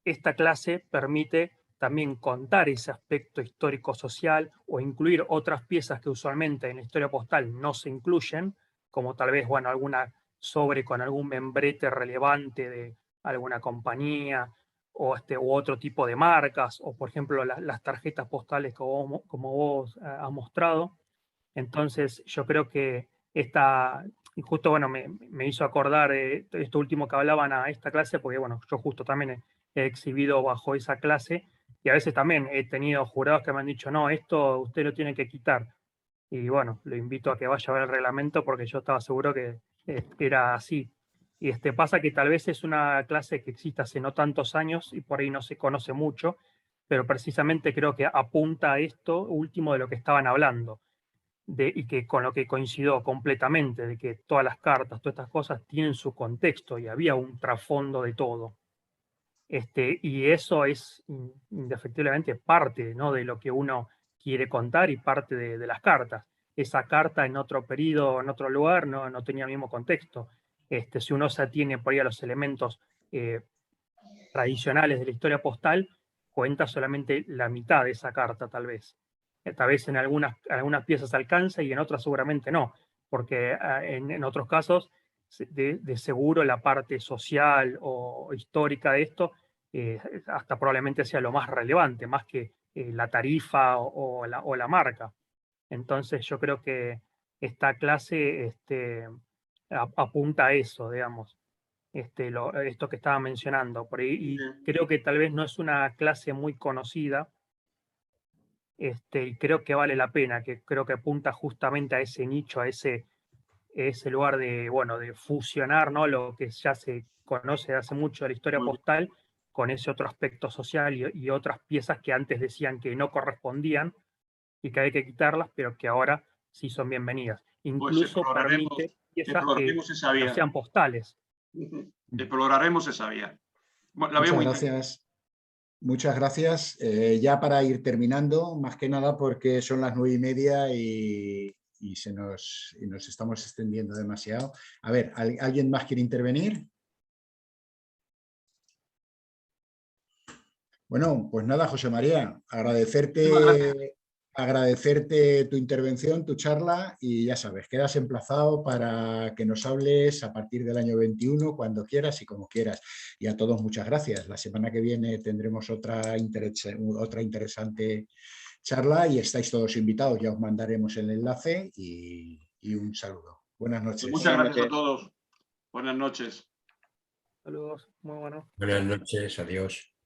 esta clase permite también contar ese aspecto histórico-social o incluir otras piezas que usualmente en la historia postal no se incluyen, como tal vez, bueno, alguna sobre con algún membrete relevante de alguna compañía u otro tipo de marcas, o por ejemplo las tarjetas postales como vos has mostrado. Entonces yo creo que y justo bueno, me hizo acordar esto último que hablaban a esta clase, porque bueno, yo justo también he exhibido bajo esa clase, y a veces también he tenido jurados que me han dicho, no, esto usted lo tiene que quitar. Y bueno, lo invito a que vaya a ver el reglamento porque yo estaba seguro que era así. Y pasa que tal vez es una clase que existe hace no tantos años y por ahí no se conoce mucho, pero precisamente creo que apunta a esto último de lo que estaban hablando. Y que con lo que coincidió completamente, de que todas las cartas, todas estas cosas tienen su contexto y había un trasfondo de todo. Y eso es indefectiblemente parte, ¿no? De lo que uno quiere contar y parte de las cartas. Esa carta en otro periodo, en otro lugar, no tenía el mismo contexto. Si uno se atiene por ahí a los elementos tradicionales de la historia postal, cuenta solamente la mitad de esa carta, tal vez. Tal vez en algunas piezas alcanza y en otras seguramente no, porque en otros casos, de seguro la parte social o histórica de esto hasta probablemente sea lo más relevante, más que la tarifa o la marca. Entonces yo creo que esta clase apunta a eso, digamos. esto que estaba mencionando. Por ahí, y Bien. creo que tal vez no es una clase muy conocida, y creo que vale la pena, que creo que apunta justamente a ese nicho, a ese lugar de, bueno, de fusionar, ¿no?, lo que ya se conoce de hace mucho de la historia Muy bien. postal con ese otro aspecto social y otras piezas que antes decían que no correspondían y que hay que quitarlas, pero que ahora sí son bienvenidas. Pues Incluso permite piezas que exploraremos esa no vía. sean postales. Exploraremos esa vía. Bueno, la veo Muchas muy gracias. Muchas gracias. Ya para ir terminando, más que nada porque son las 9:30 y nos estamos extendiendo demasiado. A ver, ¿alguien más quiere intervenir? Bueno, pues nada, José María, agradecerte tu intervención, tu charla, y ya sabes, quedas emplazado para que nos hables a partir del año 21, cuando quieras y como quieras. Y a todos muchas gracias. La semana que viene tendremos otra interesante charla y estáis todos invitados. Ya os mandaremos el enlace y un saludo. Buenas noches. Muchas gracias a todos. Buenas noches. Saludos, muy bueno. Buenas noches, adiós.